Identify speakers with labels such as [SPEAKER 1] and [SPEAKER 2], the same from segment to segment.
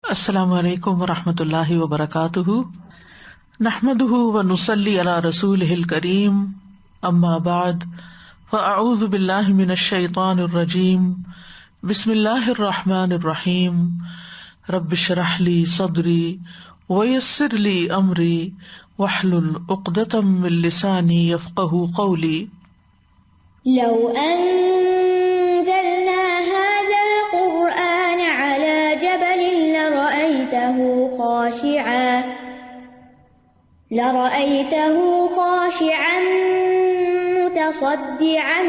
[SPEAKER 1] السلام علیکم ورحمۃ اللہ وبرکاتہ، نحمدہ ونصلی علی رسولہ الکریم، اما بعد فاعوذ باللہ من الشیطان الرجیم، بسم اللہ الرحمن الرحیم، رب اشرح لی صدری ویسر لی امری واحلل عقدۃ من لسانی یفقہوا قولی۔
[SPEAKER 2] لو أنزلنا هذا القرآن على جبل لرأيته خاشعا متصدعا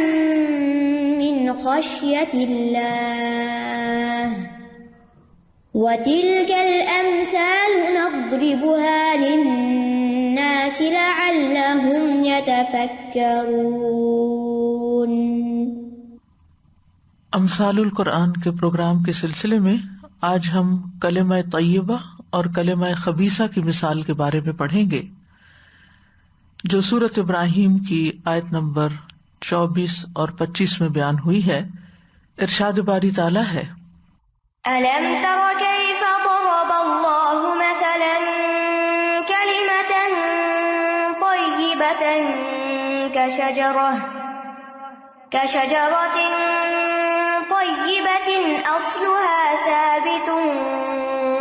[SPEAKER 2] من خشية الله وتلك الأمثال نضربها للناس لعلهم يتفكرون۔
[SPEAKER 1] امثال القرآن کے پروگرام کے سلسلے میں آج ہم کلمہ طیبہ اور کلمہ خبیثہ کی مثال کے بارے میں پڑھیں گے، جو سورۃ ابراہیم کی آیت نمبر 24 اور 25 میں بیان ہوئی ہے۔ ارشاد باری تعالیٰ ہے،
[SPEAKER 2] أَلَمْ تَرَ كَيْفَ ضَرَبَ اللَّهُ مَثَلًا كَلِمَةً طَيِّبَةً كَشَجَرَةٍ طَيِّبَةٍ أَصْلُهَا ثَابِتٌ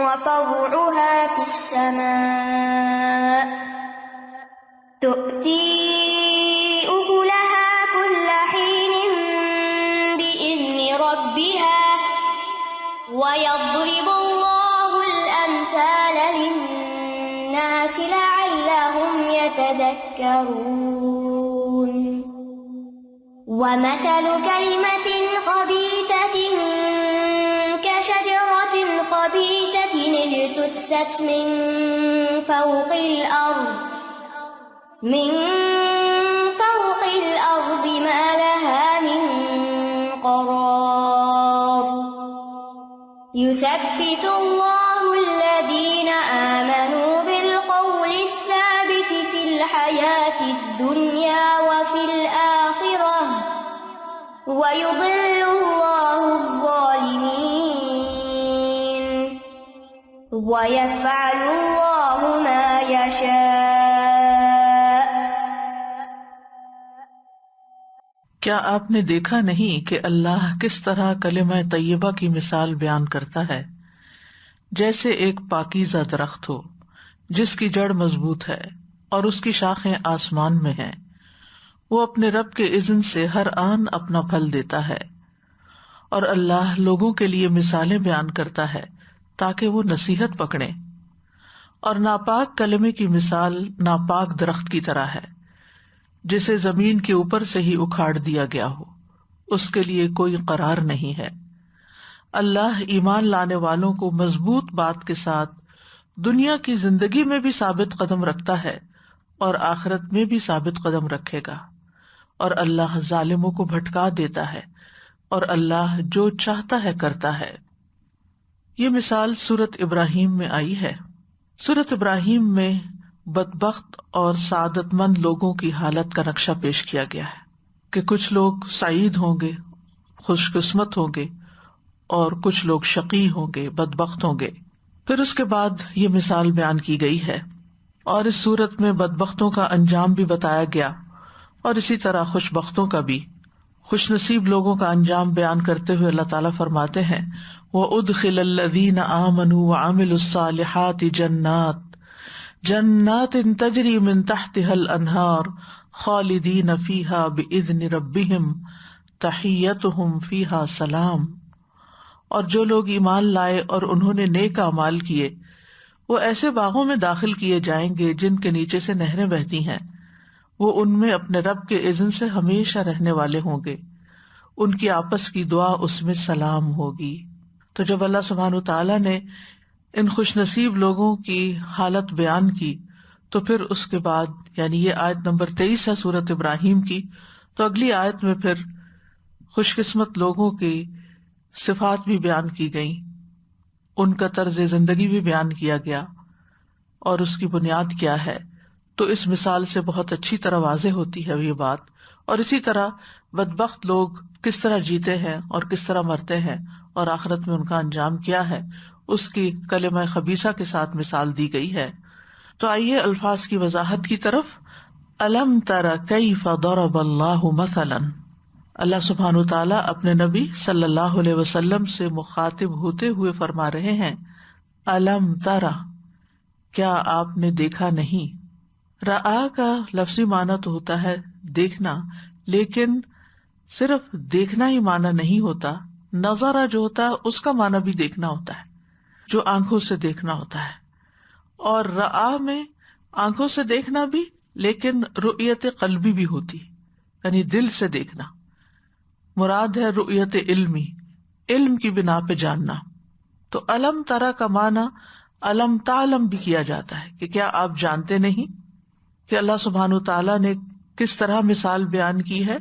[SPEAKER 2] وَفَرْعُهَا فِي السَّمَاءِ تُؤْتِي أُكُلَهَا كُلَّ حِينٍ بِإِذْنِ رَبِّهَا وَيَضْرِبُ اللَّهُ الْأَمْثَالَ لِلنَّاسِ لَعَلَّهُمْ يَتَذَكَّرُونَ۔ وَمَثَلُ كَلِمَةٍ خَبِيثَةٍ كَشَجَرَةٍ خَبِيثَةٍ اجْتُثَّتْ مِنْ فَوْقِ الْأَرْضِ مَا لَهَا مِنْ قَرَارٍ۔ يُثَبِّتُ اللَّهُ الَّذِينَ آمَنُوا بِالْقَوْلِ الثَّابِتِ فِي الْحَيَاةِ الدُّنْيَا وَفِي الْآخِرَةِ وَيُضِلُّ اللَّهُ الظَّالِمِينَ وَيَفْعَلُ اللَّهُ مَا يَشَاءُ۔
[SPEAKER 1] کیا آپ نے دیکھا نہیں کہ اللہ کس طرح کلمہ طیبہ کی مثال بیان کرتا ہے، جیسے ایک پاکیزہ درخت ہو جس کی جڑ مضبوط ہے اور اس کی شاخیں آسمان میں ہیں، وہ اپنے رب کے اذن سے ہر آن اپنا پھل دیتا ہے۔ اور اللہ لوگوں کے لیے مثالیں بیان کرتا ہے تاکہ وہ نصیحت پکڑیں۔ اور ناپاک کلمے کی مثال ناپاک درخت کی طرح ہے جسے زمین کے اوپر سے ہی اکھاڑ دیا گیا ہو، اس کے لیے کوئی قرار نہیں ہے۔ اللہ ایمان لانے والوں کو مضبوط بات کے ساتھ دنیا کی زندگی میں بھی ثابت قدم رکھتا ہے اور آخرت میں بھی ثابت قدم رکھے گا، اور اللہ ظالموں کو بھٹکا دیتا ہے، اور اللہ جو چاہتا ہے کرتا ہے۔ یہ مثال سورۃ ابراہیم میں آئی ہے۔ سورۃ ابراہیم میں بدبخت اور سعادت مند لوگوں کی حالت کا نقشہ پیش کیا گیا ہے کہ کچھ لوگ سعید ہوں گے، خوش قسمت ہوں گے، اور کچھ لوگ شقی ہوں گے، بدبخت ہوں گے۔ پھر اس کے بعد یہ مثال بیان کی گئی ہے، اور اس صورت میں بدبختوں کا انجام بھی بتایا گیا، اور اسی طرح خوش بختوں کا بھی۔ خوش نصیب لوگوں کا انجام بیان کرتے ہوئے اللہ تعالیٰ فرماتے ہیں، وَأُدْخِلَ الَّذِينَ آمَنُوا وَعَمِلُوا الصَّالِحَاتِ جنات تجری من تحتها الانہار خالدین فیہا بإذن ربہم تحیتہم فیہا سلام۔ اور جو لوگ ایمان لائے اور انہوں نے نیک اعمال کیے، وہ ایسے باغوں میں داخل کیے جائیں گے جن کے نیچے سے نہریں بہتی ہیں، وہ ان میں اپنے رب کے اذن سے ہمیشہ رہنے والے ہوں گے، ان کی آپس کی دعا اس میں سلام ہوگی۔ تو جب اللہ سبحانہ تعالیٰ نے ان خوش نصیب لوگوں کی حالت بیان کی، تو پھر اس کے بعد یعنی یہ آیت نمبر 23 ہے سورۃ ابراہیم کی، تو اگلی آیت میں پھر خوش قسمت لوگوں کی صفات بھی بیان کی گئیں، ان کا طرز زندگی بھی بیان کیا گیا، اور اس کی بنیاد کیا ہے۔ تو اس مثال سے بہت اچھی طرح واضح ہوتی ہے یہ بات، اور اسی طرح بدبخت لوگ کس طرح جیتے ہیں اور کس طرح مرتے ہیں، اور آخرت میں ان کا انجام کیا ہے، اس کی کلمہ خبیثہ کے ساتھ مثال دی گئی ہے۔ تو آئیے الفاظ کی وضاحت کی طرف۔ الم تر کیف ضرب اللہ مثلا، اللہ سبحانہ تعالیٰ اپنے نبی صلی اللہ علیہ وسلم سے مخاطب ہوتے ہوئے فرما رہے ہیں، الم ترا، کیا آپ نے دیکھا نہیں۔ رآ کا لفظی معنی تو ہوتا ہے دیکھنا، لیکن صرف دیکھنا ہی معنی نہیں ہوتا، نظرہ جو ہوتا ہے اس کا معنی بھی دیکھنا ہوتا ہے، جو آنکھوں سے دیکھنا ہوتا ہے۔ اور رآ میں آنکھوں سے دیکھنا بھی، لیکن رؤیت قلبی بھی ہوتی، یعنی دل سے دیکھنا۔ مراد ہے رؤیت علمی، علم کی بنا پہ جاننا۔ تو علم ترا کا معنی علم تعلم بھی کیا جاتا ہے کہ کیا آپ جانتے نہیں کہ اللہ سبحانہ تعالیٰ نے کس طرح مثال بیان کی ہے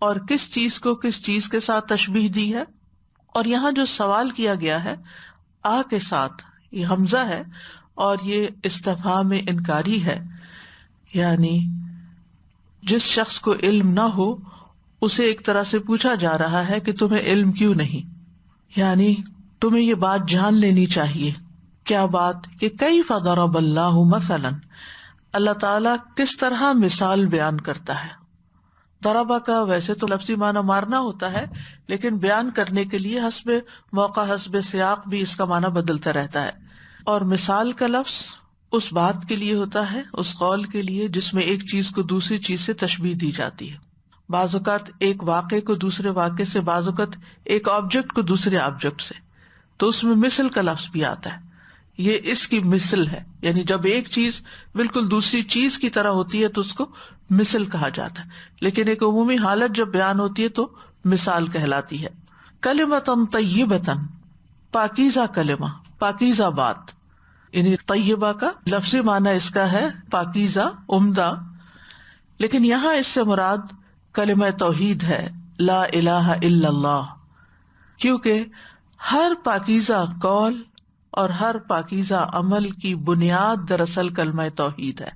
[SPEAKER 1] اور کس چیز کو کس چیز کے ساتھ تشبیہ دی ہے۔ اور یہاں جو سوال کیا گیا ہے آ کے ساتھ، یہ حمزہ ہے اور یہ استفہام انکاری ہے، یعنی جس شخص کو علم نہ ہو اسے ایک طرح سے پوچھا جا رہا ہے کہ تمہیں علم کیوں نہیں، یعنی تمہیں یہ بات جان لینی چاہیے۔ کیا بات؟ کہ کیف ضرب اللہ مثلا، اللہ تعالیٰ کس طرح مثال بیان کرتا ہے۔ ضربہ کا ویسے تو لفظی معنی مارنا ہوتا ہے، لیکن بیان کرنے کے لیے حسب موقع حسب سیاق بھی اس کا معنی بدلتا رہتا ہے۔ اور مثال کا لفظ اس بات کے لیے ہوتا ہے، اس قول کے لیے جس میں ایک چیز کو دوسری چیز سے تشبیہ دی جاتی ہے۔ بعض اوقات ایک واقعے کو دوسرے واقعے سے، بعض اوقات ایک آبجیکٹ کو دوسرے آبجیکٹ سے، تو اس میں مثل کا لفظ بھی آتا ہے۔ یہ اس کی مثل ہے، یعنی جب ایک چیز بالکل دوسری چیز کی طرح ہوتی ہے تو اس کو مثل کہا جاتا ہے، لیکن ایک عمومی حالت جب بیان ہوتی ہے تو مثال کہلاتی ہے۔ کلمۃ طیبۃ، پاکیزہ کلمہ، پاکیزہ بات، یعنی طیبہ کا لفظی معنی اس کا ہے پاکیزہ، عمدہ، لیکن یہاں اس سے مراد کلمہ توحید ہے، لا الہ الا اللہ، کیونکہ ہر پاکیزہ قول اور ہر پاکیزہ عمل کی بنیاد دراصل کلمہ توحید ہے۔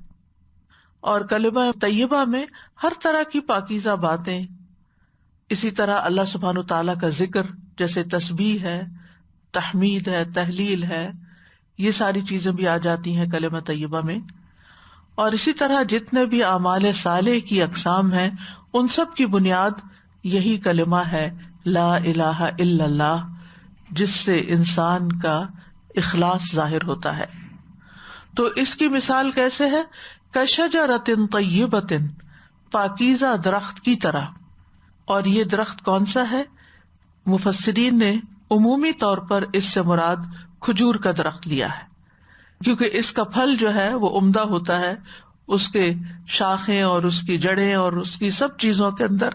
[SPEAKER 1] اور کلمہ طیبہ میں ہر طرح کی پاکیزہ باتیں، اسی طرح اللہ سبحانہ تعالیٰ کا ذکر جیسے تسبیح ہے، تحمید ہے، تہلیل ہے، یہ ساری چیزیں بھی آ جاتی ہیں کلمہ طیبہ میں۔ اور اسی طرح جتنے بھی اعمال صالح کی اقسام ہیں ان سب کی بنیاد یہی کلمہ ہے، لا الہ الا اللہ، جس سے انسان کا اخلاص ظاہر ہوتا ہے۔ تو اس کی مثال کیسے ہے؟ کشجرۃ طیبۃ، پاکیزہ درخت کی طرح۔ اور یہ درخت کون سا ہے؟ مفسرین نے عمومی طور پر اس سے مراد کھجور کا درخت لیا ہے، کیونکہ اس کا پھل جو ہے وہ عمدہ ہوتا ہے، اس کے شاخیں اور اس کی جڑیں اور اس کی سب چیزوں کے اندر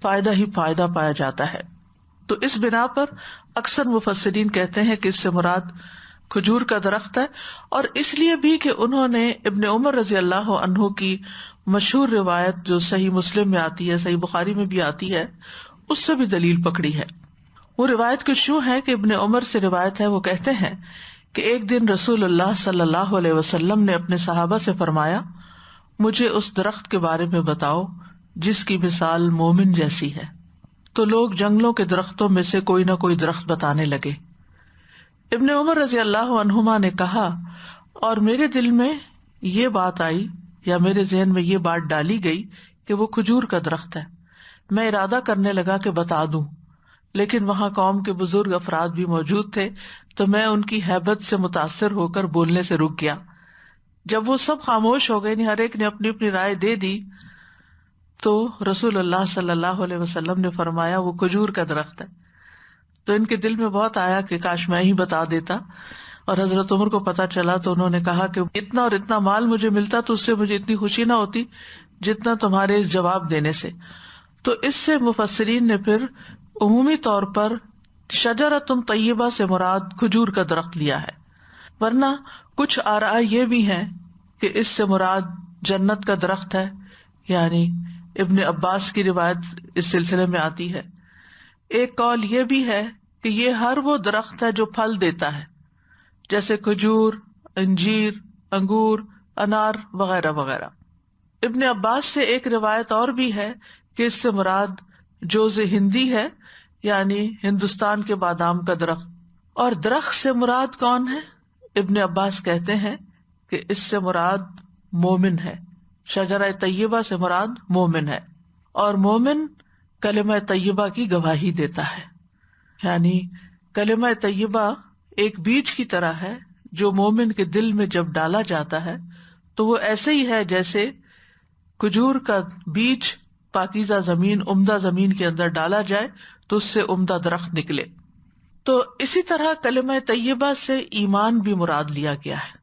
[SPEAKER 1] فائدہ ہی فائدہ پایا جاتا ہے۔ تو اس بنا پر اکثر مفسرین کہتے ہیں کہ اس سے مراد کھجور کا درخت ہے، اور اس لیے بھی کہ انہوں نے ابن عمر رضی اللہ عنہ کی مشہور روایت جو صحیح مسلم میں آتی ہے، صحیح بخاری میں بھی آتی ہے، اس سے بھی دلیل پکڑی ہے۔ وہ روایت کچھ یوں ہے کہ ابن عمر سے روایت ہے، وہ کہتے ہیں کہ ایک دن رسول اللہ صلی اللہ علیہ وسلم نے اپنے صحابہ سے فرمایا، مجھے اس درخت کے بارے میں بتاؤ جس کی مثال مومن جیسی ہے۔ تو لوگ جنگلوں کے درختوں میں سے کوئی نہ کوئی درخت بتانے لگے۔ ابن عمر رضی اللہ عنہما نے کہا، اور میرے دل میں یہ بات آئی یا میرے ذہن میں یہ بات ڈالی گئی کہ وہ کھجور کا درخت ہے۔ میں ارادہ کرنے لگا کہ بتا دوں، لیکن وہاں قوم کے بزرگ افراد بھی موجود تھے، تو میں ان کی ہیبت سے متاثر ہو کر بولنے سے رک گیا۔ جب وہ سب خاموش ہو گئے، ہر ایک نے اپنی اپنی رائے دے دی، تو رسول اللہ صلی اللہ علیہ وسلم نے فرمایا وہ کھجور کا درخت ہے۔ تو ان کے دل میں بہت آیا کہ کاش میں ہی بتا دیتا، اور حضرت عمر کو پتا چلا تو انہوں نے کہا کہ اتنا اور اتنا مال مجھے ملتا تو اس سے مجھے اتنی خوشی نہ ہوتی جتنا تمہارے اس جواب دینے سے۔ تو اس سے مفسرین نے پھر عمومی طور پر شجرۃ طیبہ سے مراد کھجور کا درخت لیا ہے، ورنہ کچھ آراء یہ بھی ہیں کہ اس سے مراد جنت کا درخت ہے، یعنی ابن عباس کی روایت اس سلسلے میں آتی ہے۔ ایک قول یہ بھی ہے کہ یہ ہر وہ درخت ہے جو پھل دیتا ہے، جیسے کھجور، انجیر، انگور، انار وغیرہ وغیرہ۔ ابن عباس سے ایک روایت اور بھی ہے کہ اس سے مراد جوز ہندی ہے، یعنی ہندوستان کے بادام کا درخت، اور درخت سے مراد کون ہے؟ ابن عباس کہتے ہیں کہ اس سے مراد مومن ہے، شجرہ طیبہ سے مراد مومن ہے، اور مومن کلمہ طیبہ کی گواہی دیتا ہے. یعنی کلمہ طیبہ ایک بیج کی طرح ہے جو مومن کے دل میں جب ڈالا جاتا ہے تو وہ ایسے ہی ہے جیسے کھجور کا بیج پاکیزہ زمین، عمدہ زمین کے اندر ڈالا جائے تو اس سے عمدہ درخت نکلے. تو اسی طرح کلمہ طیبہ سے ایمان بھی مراد لیا گیا ہے.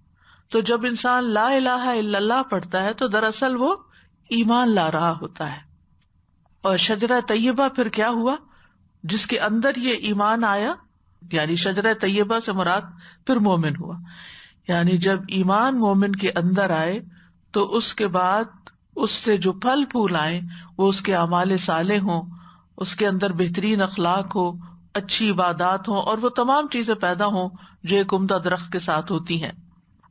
[SPEAKER 1] تو جب انسان لا الہ الا اللہ پڑھتا ہے تو دراصل وہ ایمان لا رہا ہوتا ہے. اور شجرہ طیبہ پھر کیا ہوا؟ جس کے اندر یہ ایمان آیا، یعنی شجرہ طیبہ سے مراد پھر مومن ہوا. یعنی جب ایمان مومن کے اندر آئے تو اس کے بعد اس سے جو پھل پھول آئیں وہ اس کے اعمال صالح ہوں، اس کے اندر بہترین اخلاق ہو، اچھی عبادات ہوں، اور وہ تمام چیزیں پیدا ہوں جو ایک عمدہ درخت کے ساتھ ہوتی ہیں.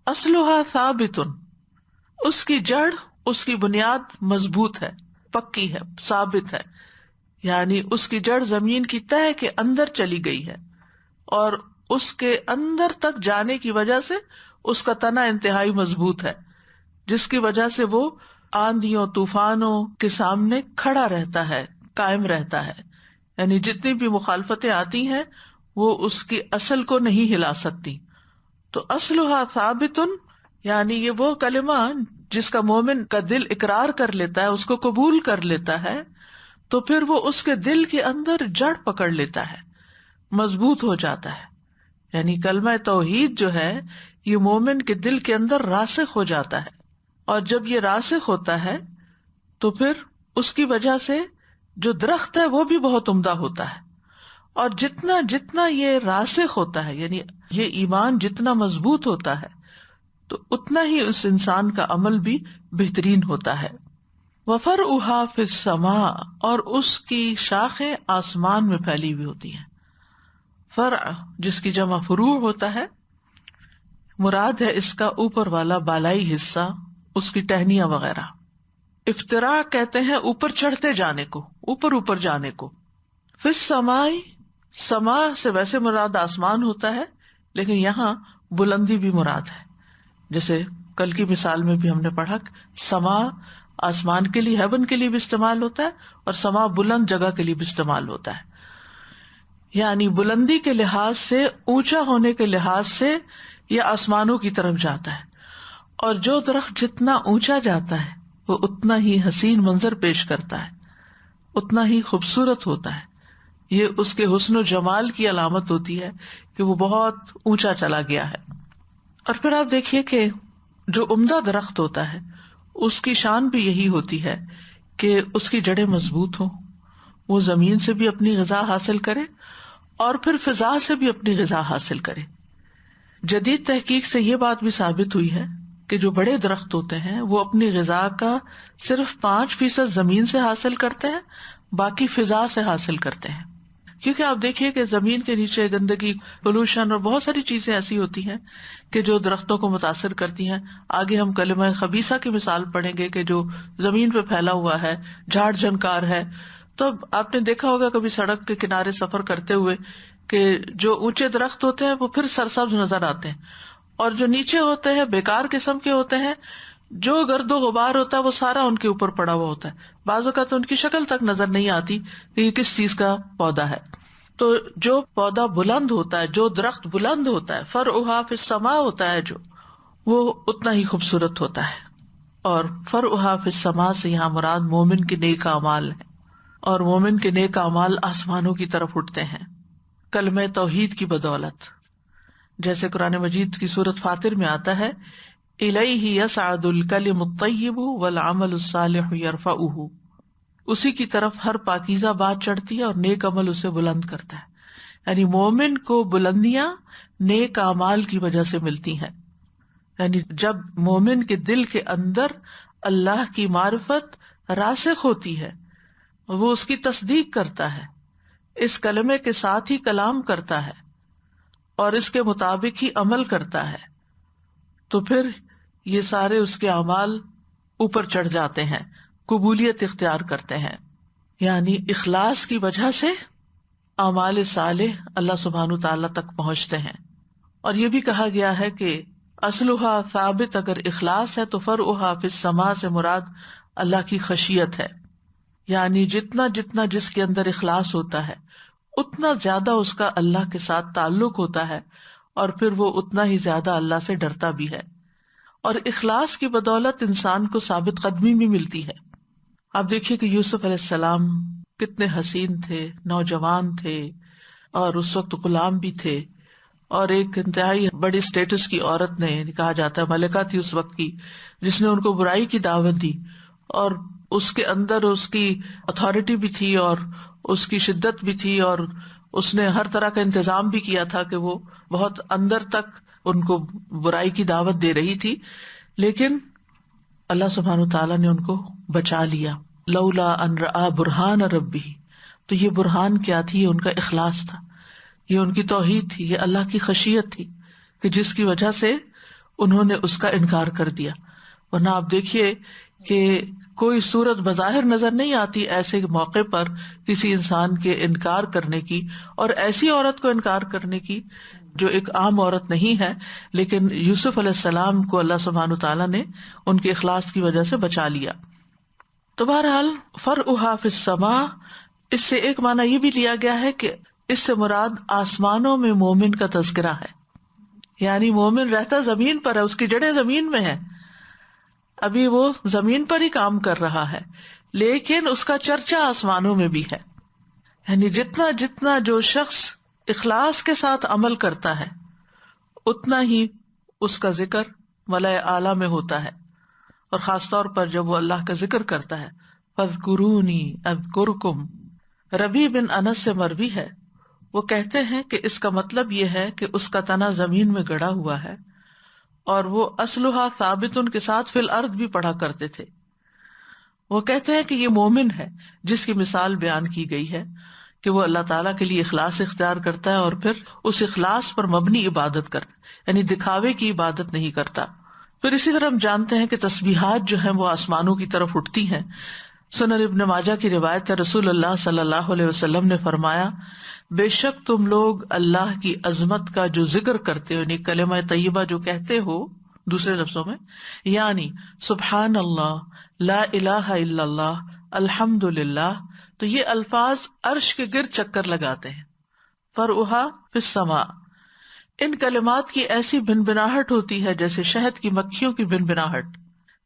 [SPEAKER 1] اصلھا ثابت، اس کی جڑ، اس کی بنیاد مضبوط ہے، پکی ہے، ثابت ہے. یعنی اس کی جڑ زمین کی تہہ کے اندر چلی گئی ہے، اور اس کے اندر تک جانے کی وجہ سے اس کا تنا انتہائی مضبوط ہے، جس کی وجہ سے وہ آندھیوں طوفانوں کے سامنے کھڑا رہتا ہے، قائم رہتا ہے. یعنی جتنی بھی مخالفتیں آتی ہیں وہ اس کی اصل کو نہیں ہلا سکتی. تو اصلھا ثابت، یعنی یہ وہ کلمہ جس کا مومن کا دل اقرار کر لیتا ہے، اس کو قبول کر لیتا ہے، تو پھر وہ اس کے دل کے اندر جڑ پکڑ لیتا ہے، مضبوط ہو جاتا ہے. یعنی کلمہ توحید جو ہے یہ مومن کے دل کے اندر راسخ ہو جاتا ہے، اور جب یہ راسخ ہوتا ہے تو پھر اس کی وجہ سے جو درخت ہے وہ بھی بہت عمدہ ہوتا ہے. اور جتنا جتنا یہ راسخ ہوتا ہے، یعنی یہ ایمان جتنا مضبوط ہوتا ہے تو اتنا ہی اس انسان کا عمل بھی بہترین ہوتا ہے. وَفَرْعُهَا فِي السَّمَاءِ، اور اس کی شاخیں آسمان میں پھیلی ہوئی ہوتی ہیں. فرع جس کی جمع فروع ہوتا ہے، مراد ہے اس کا اوپر والا بالائی حصہ، اس کی ٹہنیاں وغیرہ. افتراء کہتے ہیں اوپر چڑھتے جانے کو، اوپر اوپر جانے کو. فی السماء، سما سے ویسے مراد آسمان ہوتا ہے، لیکن یہاں بلندی بھی مراد ہے. جیسے کل کی مثال میں بھی ہم نے پڑھا، سما آسمان کے لیے، ہیون کے لیے بھی استعمال ہوتا ہے، اور سما بلند جگہ کے لیے بھی استعمال ہوتا ہے. یعنی بلندی کے لحاظ سے، اونچا ہونے کے لحاظ سے یہ آسمانوں کی طرف جاتا ہے. اور جو درخت جتنا اونچا جاتا ہے وہ اتنا ہی حسین منظر پیش کرتا ہے، اتنا ہی خوبصورت ہوتا ہے. یہ اس کے حسن و جمال کی علامت ہوتی ہے کہ وہ بہت اونچا چلا گیا ہے. اور پھر آپ دیکھیے کہ جو عمدہ درخت ہوتا ہے اس کی شان بھی یہی ہوتی ہے کہ اس کی جڑیں مضبوط ہوں، وہ زمین سے بھی اپنی غذا حاصل کرے اور پھر فضا سے بھی اپنی غذا حاصل کرے. جدید تحقیق سے یہ بات بھی ثابت ہوئی ہے کہ جو بڑے درخت ہوتے ہیں وہ اپنی غذا کا صرف 5% زمین سے حاصل کرتے ہیں، باقی فضا سے حاصل کرتے ہیں. کیونکہ آپ دیکھیے کہ زمین کے نیچے گندگی، پولوشن اور بہت ساری چیزیں ایسی ہوتی ہیں کہ جو درختوں کو متاثر کرتی ہیں. آگے ہم کلمہ خبیثہ کی مثال پڑھیں گے کہ جو زمین پہ پھیلا ہوا ہے، جھاڑ جھنکار ہے. تو آپ نے دیکھا ہوگا کبھی سڑک کے کنارے سفر کرتے ہوئے کہ جو اونچے درخت ہوتے ہیں وہ پھر سرسبز نظر آتے ہیں، اور جو نیچے ہوتے ہیں بیکار قسم کے ہوتے ہیں، جو گرد و غبار ہوتا ہے وہ سارا ان کے اوپر پڑا ہوا ہوتا ہے. بعض اوقات ان کی شکل تک نظر نہیں آتی کہ یہ کس چیز کا پودا ہے. تو جو پودا بلند ہوتا ہے، جو درخت بلند ہوتا ہے، فرعها فی السماء ہوتا ہے، جو وہ اتنا ہی خوبصورت ہوتا ہے. اور فرعها فی السماء سے یہاں مراد مومن کے نیک اعمال ہیں، اور مومن کے نیک اعمال آسمانوں کی طرف اٹھتے ہیں کلمہ توحید کی بدولت. جیسے قرآن مجید کی سورۃ فاطر میں آتا ہے، الیہ یصعد الکلم الطیب والعمل الصالح یرفعہ، اسی کی طرف ہر پاکیزہ بات چڑھتی ہے اور نیک عمل اسے بلند کرتا ہے. یعنی مومن کو بلندیاں نیک اعمال کی وجہ سے ملتی ہیں. یعنی جب مومن کے دل کے اندر اللہ کی معرفت راسخ ہوتی ہے، وہ اس کی تصدیق کرتا ہے، اس کلمے کے ساتھ ہی کلام کرتا ہے اور اس کے مطابق ہی عمل کرتا ہے، تو پھر یہ سارے اس کے اعمال اوپر چڑھ جاتے ہیں، قبولیت اختیار کرتے ہیں. یعنی اخلاص کی وجہ سے اعمال صالح اللہ سبحانہ تعالیٰ تک پہنچتے ہیں. اور یہ بھی کہا گیا ہے کہ اصلھا ثابت، اگر اخلاص ہے تو فرعھا فی السماء سے مراد اللہ کی خشیت ہے، یعنی جتنا جتنا جس کے اندر اخلاص ہوتا ہے اتنا زیادہ اس کا اللہ کے ساتھ تعلق ہوتا ہے، اور پھر وہ اتنا ہی زیادہ اللہ سے ڈرتا بھی ہے. اور اخلاص کی بدولت انسان کو ثابت قدمی بھی ملتی ہے. آپ دیکھیے کہ یوسف علیہ السلام کتنے حسین تھے، نوجوان تھے، اور اس وقت غلام بھی تھے، اور ایک انتہائی بڑی اسٹیٹس کی عورت نے، کہا جاتا ہے ملکہ تھی اس وقت کی، جس نے ان کو برائی کی دعوت دی، اور اس کے اندر اس کی اتھارٹی بھی تھی اور اس کی شدت بھی تھی، اور اس نے ہر طرح کا انتظام بھی کیا تھا کہ وہ بہت اندر تک ان کو برائی کی دعوت دے رہی تھی. لیکن اللہ سبحانہ تعالیٰ نے ان کو بچا لیا. لولا ان رأى برہان ربی، تو یہ برہان کیا تھی؟ یہ ان کا اخلاص تھا، یہ ان کی توحید تھی، یہ اللہ کی خشیت تھی کہ جس کی وجہ سے انہوں نے اس کا انکار کر دیا. ورنہ آپ دیکھیے کہ کوئی صورت بظاہر نظر نہیں آتی ایسے موقع پر کسی انسان کے انکار کرنے کی، اور ایسی عورت کو انکار کرنے کی جو ایک عام عورت نہیں ہے. لیکن یوسف علیہ السلام کو اللہ سبحانہ تعالیٰ نے ان کے اخلاص کی وجہ سے بچا لیا. تو بہرحال فرعھا فی السماء، اس سے ایک معنی یہ بھی لیا گیا ہے کہ اس سے مراد آسمانوں میں مومن کا تذکرہ ہے، یعنی مومن رہتا زمین پر ہے، اس کی جڑیں زمین میں ہیں، ابھی وہ زمین پر ہی کام کر رہا ہے، لیکن اس کا چرچا آسمانوں میں بھی ہے. یعنی جتنا جتنا جو شخص اخلاص کے ساتھ عمل کرتا ہے اتنا ہی اس کا ذکر ملائے اعلیٰ میں ہوتا ہے. اور خاص طور پر جب وہ اللہ کا ذکر کرتا ہے، فاذکرونی اذکرکم. ربیع بن انس سے مروی ہے، وہ کہتے ہیں کہ اس کا مطلب یہ ہے کہ اس کا تنا زمین میں گڑا ہوا ہے، اور وہ اصلھا ثابت کے ساتھ فی الارض بھی پڑھا کرتے تھے. وہ کہتے ہیں کہ یہ مومن ہے جس کی مثال بیان کی گئی ہے کہ وہ اللہ تعالیٰ کے لیے اخلاص اختیار کرتا ہے، اور پھر اس اخلاص پر مبنی عبادت کرتا ہے، یعنی دکھاوے کی عبادت نہیں کرتا. پھر اسی طرح ہم جانتے ہیں کہ تسبیحات جو ہیں وہ آسمانوں کی طرف اٹھتی ہیں. سنن ابن ماجہ کی روایت ہے، رسول اللہ صلی اللہ علیہ وسلم نے فرمایا، بے شک تم لوگ اللہ کی عظمت کا جو ذکر کرتے ہو، یعنی کلمہ طیبہ جو کہتے ہو، دوسرے لفظوں میں یعنی سبحان اللہ، لا الہ الا اللہ، الحمد للہ، تو یہ الفاظ عرش کے گرد چکر لگاتے ہیں. فرعھا فی السماء، ان کلمات کی ایسی بنبناہٹ ہوتی ہے جیسے شہد کی مکھیوں کی بنبناہٹ.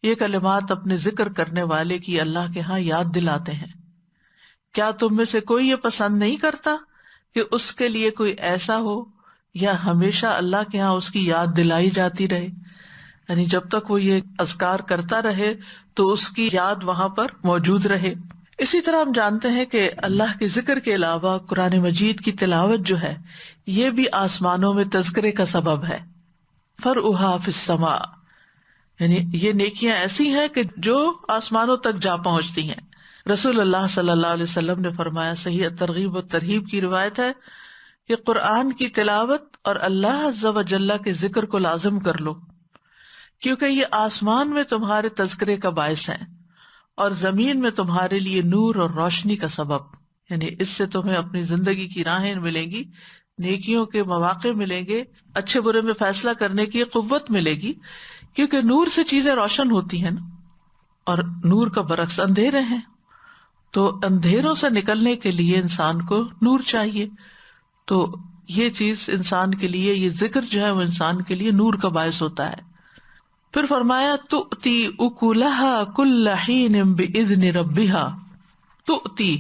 [SPEAKER 1] یہ کلمات اپنے ذکر کرنے والے کی اللہ کے ہاں یاد دلاتے ہیں. کیا تم میں سے کوئی یہ پسند نہیں کرتا کہ اس کے لیے کوئی ایسا ہو یا ہمیشہ اللہ کے ہاں اس کی یاد دلائی جاتی رہے؟ یعنی جب تک وہ یہ اذکار کرتا رہے تو اس کی یاد وہاں پر موجود رہے. اسی طرح ہم جانتے ہیں کہ اللہ کے ذکر کے علاوہ قرآن مجید کی تلاوت جو ہے یہ بھی آسمانوں میں تذکرے کا سبب ہے. فرعھا فی السماء، یعنی یہ نیکیاں ایسی ہیں کہ جو آسمانوں تک جا پہنچتی ہیں. رسول اللہ صلی اللہ علیہ وسلم نے فرمایا، صحیح ترغیب و ترہیب کی روایت ہے کہ قرآن کی تلاوت اور اللہ عز و جل کے ذکر کو لازم کر لو، کیونکہ یہ آسمان میں تمہارے تذکرے کا باعث ہیں اور زمین میں تمہارے لیے نور اور روشنی کا سبب. یعنی اس سے تمہیں اپنی زندگی کی راہیں ملیں گی، نیکیوں کے مواقع ملیں گے، اچھے برے میں فیصلہ کرنے کی قوت ملے گی، کیونکہ نور سے چیزیں روشن ہوتی ہیں نا، اور نور کا برعکس اندھیرے ہیں. تو اندھیروں سے نکلنے کے لیے انسان کو نور چاہیے. تو یہ چیز انسان کے لیے، یہ ذکر جو ہے وہ انسان کے لیے نور کا باعث ہوتا ہے. پھر فرمایا تؤتی اکلھا کل حین باذن ربھا. تؤتی،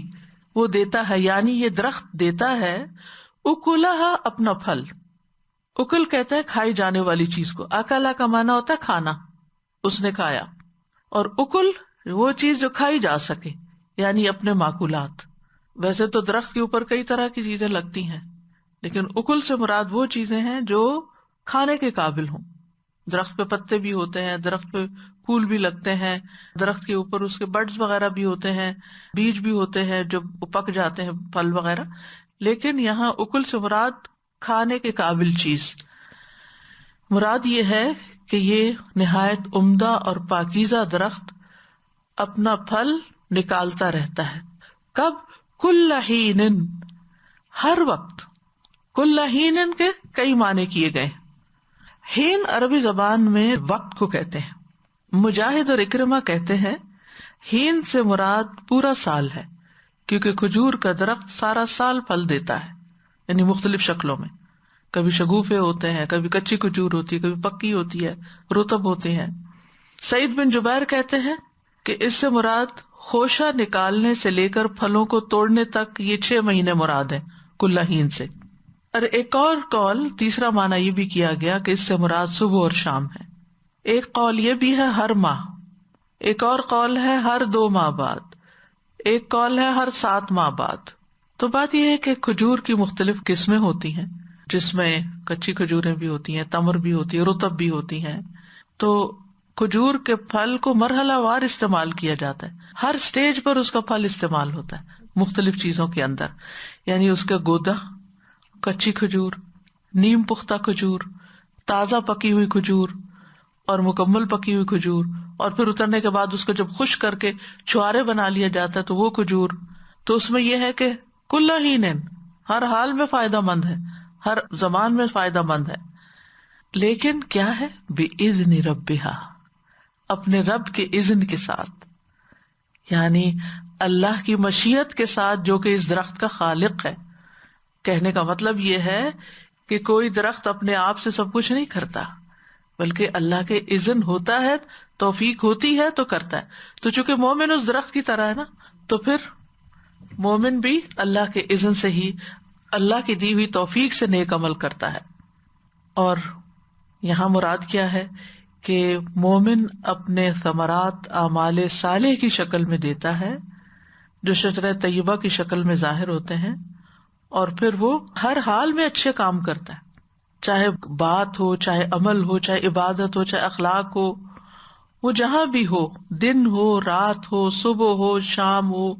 [SPEAKER 1] وہ دیتا ہے، یعنی یہ درخت دیتا ہے، اکلھا، اپنا پھل. اکل کہتا ہے کھائی جانے والی چیز کو، اکلا کا معنی ہوتا ہے کھانا، اس نے کھایا. اور اکل وہ چیز جو کھائی جا سکے، یعنی اپنے معقولات. ویسے تو درخت کے اوپر کئی طرح کی چیزیں لگتی ہیں، لیکن اکل سے مراد وہ چیزیں ہیں جو کھانے کے قابل ہوں. درخت پہ پتے بھی ہوتے ہیں، درخت پہ پھول بھی لگتے ہیں، درخت کے اوپر اس کے بڈز وغیرہ بھی ہوتے ہیں، بیج بھی ہوتے ہیں جو پک جاتے ہیں، پھل وغیرہ. لیکن یہاں اکل سے مراد کھانے کے قابل چیز. مراد یہ ہے کہ یہ نہایت عمدہ اور پاکیزہ درخت اپنا پھل نکالتا رہتا ہے. کب؟ کل حین، ہر وقت. کل حین کے کئی معنی کیے گئے. حین عربی زبان میں وقت کو کہتے ہیں. مجاہد اور اکرمہ کہتے ہیں حین سے مراد پورا سال ہے، کیونکہ کھجور کا درخت سارا سال پھل دیتا ہے، یعنی مختلف شکلوں میں. کبھی شگوفے ہوتے ہیں، کبھی کچی کھجور ہوتی ہے، کبھی پکی ہوتی ہے، رطب ہوتے ہیں. سعید بن جبیر کہتے ہیں کہ اس سے مراد خوشہ نکالنے سے لے کر پھلوں کو توڑنے تک یہ 6 مہینے مراد ہیں کل حین سے. اور ایک اور قول، تیسرا معنی یہ بھی کیا گیا کہ اس سے مراد صبح اور شام ہے. ایک قول یہ بھی ہے ہر ماہ، ایک اور قول ہے ہر 2 ماہ بعد، ایک قول ہے ہر 7 ماہ بعد. تو بات یہ ہے کہ کھجور کی مختلف قسمیں ہوتی ہیں، جس میں کچی کھجوریں بھی ہوتی ہیں، تمر بھی ہوتی ہے، رطب بھی ہوتی ہیں. تو کھجور کے پھل کو مرحلہ وار استعمال کیا جاتا ہے، ہر سٹیج پر اس کا پھل استعمال ہوتا ہے مختلف چیزوں کے اندر. یعنی اس کا گودا، کچی کھجور، نیم پختہ کھجور، تازہ پکی ہوئی کھجور اور مکمل پکی ہوئی کھجور، اور پھر اترنے کے بعد اس کو جب خشک کر کے چھوارے بنا لیا جاتا ہے تو وہ کھجور. تو اس میں یہ ہے کہ کل حین ہر حال میں فائدہ مند ہے، ہر زمان میں فائدہ مند ہے. لیکن کیا ہے؟ بِإِذْنِ رَبِّهَا، اپنے رب کے اذن کے ساتھ، یعنی اللہ کی مشیت کے ساتھ، جو کہ اس درخت کا خالق ہے. کہنے کا مطلب یہ ہے کہ کوئی درخت اپنے آپ سے سب کچھ نہیں کرتا، بلکہ اللہ کے اذن ہوتا ہے، توفیق ہوتی ہے تو کرتا ہے. تو چونکہ مومن اس درخت کی طرح ہے نا، تو پھر مومن بھی اللہ کے اذن سے ہی، اللہ کی دی ہوئی توفیق سے نیک عمل کرتا ہے. اور یہاں مراد کیا ہے کہ مومن اپنے ثمرات اعمال صالح کی شکل میں دیتا ہے، جو شجرہ طیبہ کی شکل میں ظاہر ہوتے ہیں، اور پھر وہ ہر حال میں اچھے کام کرتا ہے، چاہے بات ہو، چاہے عمل ہو، چاہے عبادت ہو، چاہے اخلاق ہو، وہ جہاں بھی ہو، دن ہو، رات ہو، صبح ہو، شام ہو،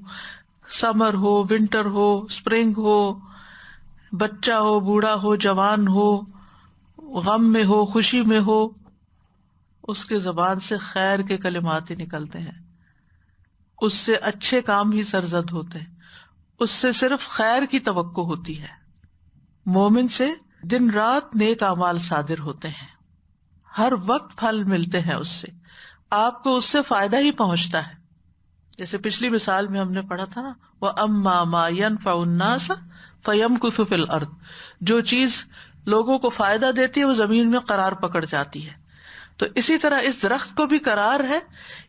[SPEAKER 1] سمر ہو، ونٹر ہو، اسپرنگ ہو، بچہ ہو، بوڑھا ہو، جوان ہو، غم میں ہو، خوشی میں ہو، اس کے زبان سے خیر کے کلمات ہی نکلتے ہیں، اس سے اچھے کام ہی سرزد ہوتے ہیں، اس سے صرف خیر کی توقع ہوتی ہے. مومن سے دن رات نیک اعمال صادر ہوتے ہیں، ہر وقت پھل ملتے ہیں، اس سے آپ کو اس سے فائدہ ہی پہنچتا ہے. جیسے پچھلی مثال میں ہم نے پڑھا تھا نا، وَأَمَّا مَا يَنْفَعُ النَّاسَ فَيَمْكُثُ فِي الْأَرْضِ، جو چیز لوگوں کو فائدہ دیتی ہے وہ زمین میں قرار پکڑ جاتی ہے. تو اسی طرح اس درخت کو بھی قرار ہے،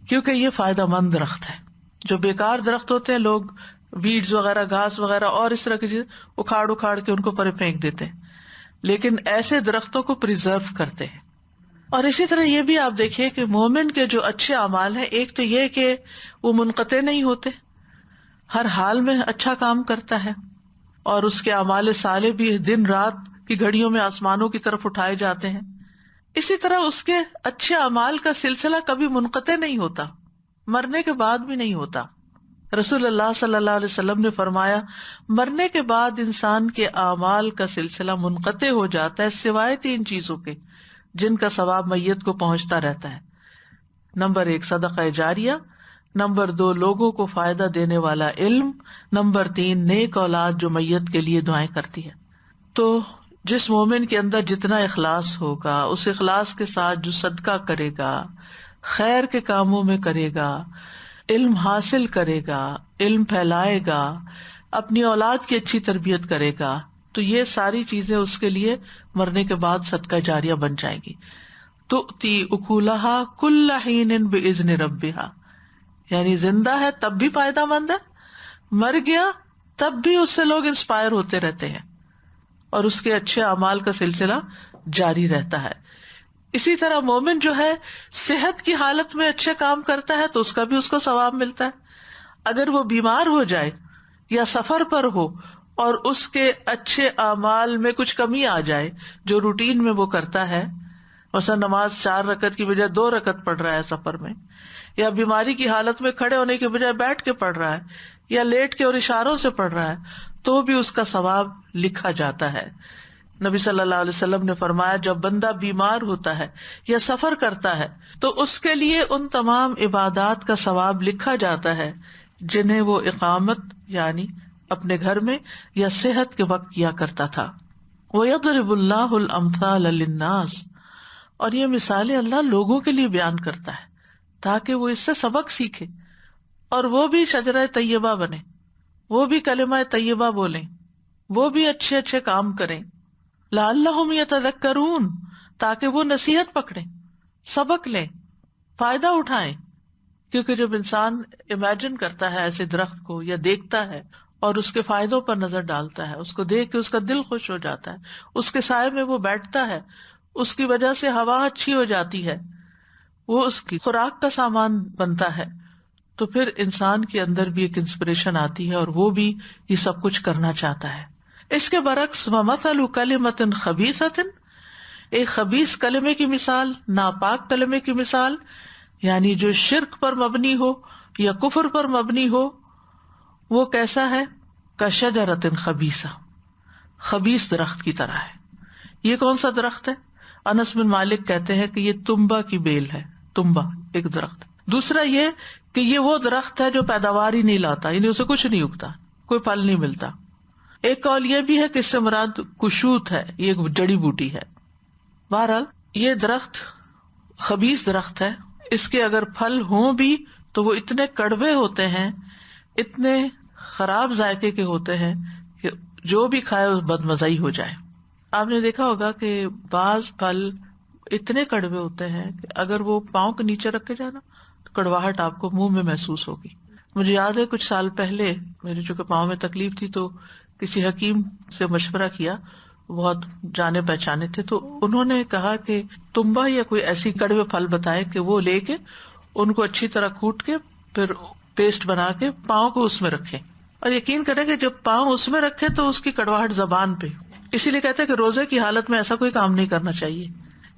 [SPEAKER 1] کیونکہ یہ فائدہ مند درخت ہے. جو بیکار درخت ہوتے ہیں، لوگ ویڈز وغیرہ، گھاس وغیرہ اور اس طرح کی چیز اکھاڑ کے ان کو پرے پھینک دیتے ہیں، لیکن ایسے درختوں کو پریزرو کرتے ہیں. اور اسی طرح یہ بھی آپ دیکھیے کہ مومن کے جو اچھے اعمال ہیں، ایک تو یہ کہ وہ منقطع نہیں ہوتے، ہر حال میں اچھا کام کرتا ہے، اور اس کے اعمال صالح بھی دن رات کی گھڑیوں میں آسمانوں کی طرف اٹھائے جاتے ہیں. اسی طرح اس کے اچھے اعمال کا سلسلہ کبھی منقطع نہیں ہوتا، مرنے کے بعد بھی نہیں ہوتا. رسول اللہ صلی اللہ علیہ وسلم نے فرمایا، مرنے کے بعد انسان کے اعمال کا سلسلہ منقطع ہو جاتا ہے سوائے 3 چیزوں کے، جن کا ثواب میت کو پہنچتا رہتا ہے. نمبر 1 صدقہ جاریہ، نمبر 2 لوگوں کو فائدہ دینے والا علم، نمبر 3 نیک اولاد جو میت کے لیے دعائیں کرتی ہے. تو جس مومن کے اندر جتنا اخلاص ہوگا، اس اخلاص کے ساتھ جو صدقہ کرے گا، خیر کے کاموں میں کرے گا، علم حاصل کرے گا، علم پھیلائے گا، اپنی اولاد کی اچھی تربیت کرے گا، تو یہ ساری چیزیں اس کے لیے مرنے کے بعد صدقہ جاریہ بن جائے گی. تؤتی اکلھا کل حین باذن ربھا، یعنی زندہ ہے تب بھی فائدہ مند ہے، مر گیا تب بھی اس سے لوگ انسپائر ہوتے رہتے ہیں، اور اس کے اچھے اعمال کا سلسلہ جاری رہتا ہے. اسی طرح مومن جو ہے صحت کی حالت میں اچھے کام کرتا ہے تو اس کا بھی اس کو ثواب ملتا ہے. اگر وہ بیمار ہو جائے یا سفر پر ہو اور اس کے اچھے اعمال میں کچھ کمی آ جائے جو روٹین میں وہ کرتا ہے، مثلا نماز 4 رکعت کی بجائے 2 رکعت پڑھ رہا ہے سفر میں، یا بیماری کی حالت میں کھڑے ہونے کے بجائے بیٹھ کے پڑھ رہا ہے، یا لیٹ کے اور اشاروں سے پڑھ رہا ہے، تو بھی اس کا ثواب لکھا جاتا ہے. نبی صلی اللہ علیہ وسلم نے فرمایا، جب بندہ بیمار ہوتا ہے یا سفر کرتا ہے تو اس کے لیے ان تمام عبادات کا ثواب لکھا جاتا ہے جنہیں وہ اقامت یعنی اپنے گھر میں یا صحت کے وقت کیا کرتا تھا۔ وَيَضْرِبُ اللَّهُ الْأَمْثَالَ لِلنَّاسِ، اور یہ مثالیں اللہ لوگوں کے لیے بیان کرتا ہے تاکہ وہ اس سے سبق سیکھے اور وہ بھی شجرہ طیبہ بنے، وہ بھی کلمہ طیبہ بولیں، وہ بھی اچھے اچھے کام کریں۔ لعلہم یتذکرون، تاکہ وہ نصیحت پکڑیں، سبق لیں، فائدہ اٹھائیں۔ کیونکہ جب انسان امیجن کرتا ہے ایسے درخت کو یا دیکھتا ہے اور اس کے فائدوں پر نظر ڈالتا ہے، اس کو دیکھ کے اس کا دل خوش ہو جاتا ہے، اس کے سائے میں وہ بیٹھتا ہے، اس کی وجہ سے ہوا اچھی ہو جاتی ہے، وہ اس کی خوراک کا سامان بنتا ہے، تو پھر انسان کے اندر بھی ایک انسپریشن آتی ہے اور وہ بھی یہ سب کچھ کرنا چاہتا ہے۔ اس کے برعکس وَمَثَلُ كَلِمَةٍ خَبِيثَةٍ، ایک خبیث کلمے کی مثال، ناپاک کلمے کی مثال، یعنی جو شرک پر مبنی ہو یا کفر پر مبنی ہو، وہ کیسا ہے؟ کَشَجَرَةٍ خَبِیثَةٍ، خبیث درخت کی طرح ہے۔ یہ کون سا درخت ہے؟ انس بن مالک کہتے ہیں کہ یہ تمبا کی بیل ہے، تمبا ایک درخت۔ دوسرا یہ کہ یہ وہ درخت ہے جو پیداوار ہی نہیں لاتا، یعنی اسے کچھ نہیں اگتا، کوئی پھل نہیں ملتا۔ ایک قول یہ بھی ہے کہ اس سے مراد کشوت ہے، یہ ایک جڑی بوٹی ہے۔ بہرحال یہ درخت خبیث درخت ہے، اس کے اگر پھل ہوں بھی تو وہ اتنے کڑوے ہوتے ہیں، اتنے خراب ذائقے کے ہوتے ہیں کہ جو بھی کھائے اس بدمزائی ہو جائے۔ آپ نے دیکھا ہوگا کہ بعض پھل اتنے کڑوے ہوتے ہیں کہ اگر وہ پاؤں کے نیچے رکھے جائے نا تو کڑواہٹ آپ کو منہ میں محسوس ہوگی۔ مجھے یاد ہے کچھ سال پہلے میرے چونکہ پاؤں میں تکلیف تھی تو کسی حکیم سے مشورہ کیا، بہت جانے پہچانے تھے، تو انہوں نے کہا کہ تمبا یا کوئی ایسی کڑوے پھل بتائے کہ وہ لے کے ان کو اچھی طرح کوٹ کے پھر پیسٹ بنا کے پاؤں کو اس میں رکھیں، اور یقین کریں کہ جب پاؤں اس میں رکھے تو اس کی کڑواہٹ زبان پہ۔ اسی لیے کہتے ہیں کہ روزے کی حالت میں ایسا کوئی کام نہیں کرنا چاہیے،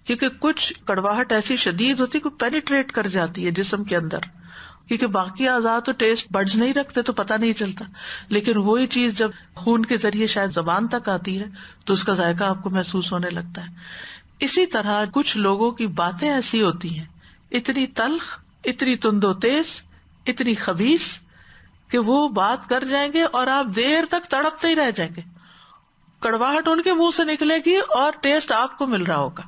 [SPEAKER 1] کیونکہ کچھ کڑواہٹ ایسی شدید ہوتی کہ پینیٹریٹ کر جاتی ہے جسم کے اندر، کیونکہ باقی اعضاء تو ٹیسٹ بڈز نہیں رکھتے تو پتہ نہیں چلتا، لیکن وہی چیز جب خون کے ذریعے شاید زبان تک آتی ہے تو اس کا ذائقہ آپ کو محسوس ہونے لگتا ہے۔ اسی طرح کچھ لوگوں کی باتیں ایسی ہوتی ہیں، اتنی تلخ، اتنی تند و تیز، اتنی خبیث کہ وہ بات کر جائیں گے اور آپ دیر تک تڑپتے ہی رہ جائیں گے، کڑواہٹ ان کے منہ سے نکلے گی اور ٹیسٹ آپ کو مل رہا ہوگا۔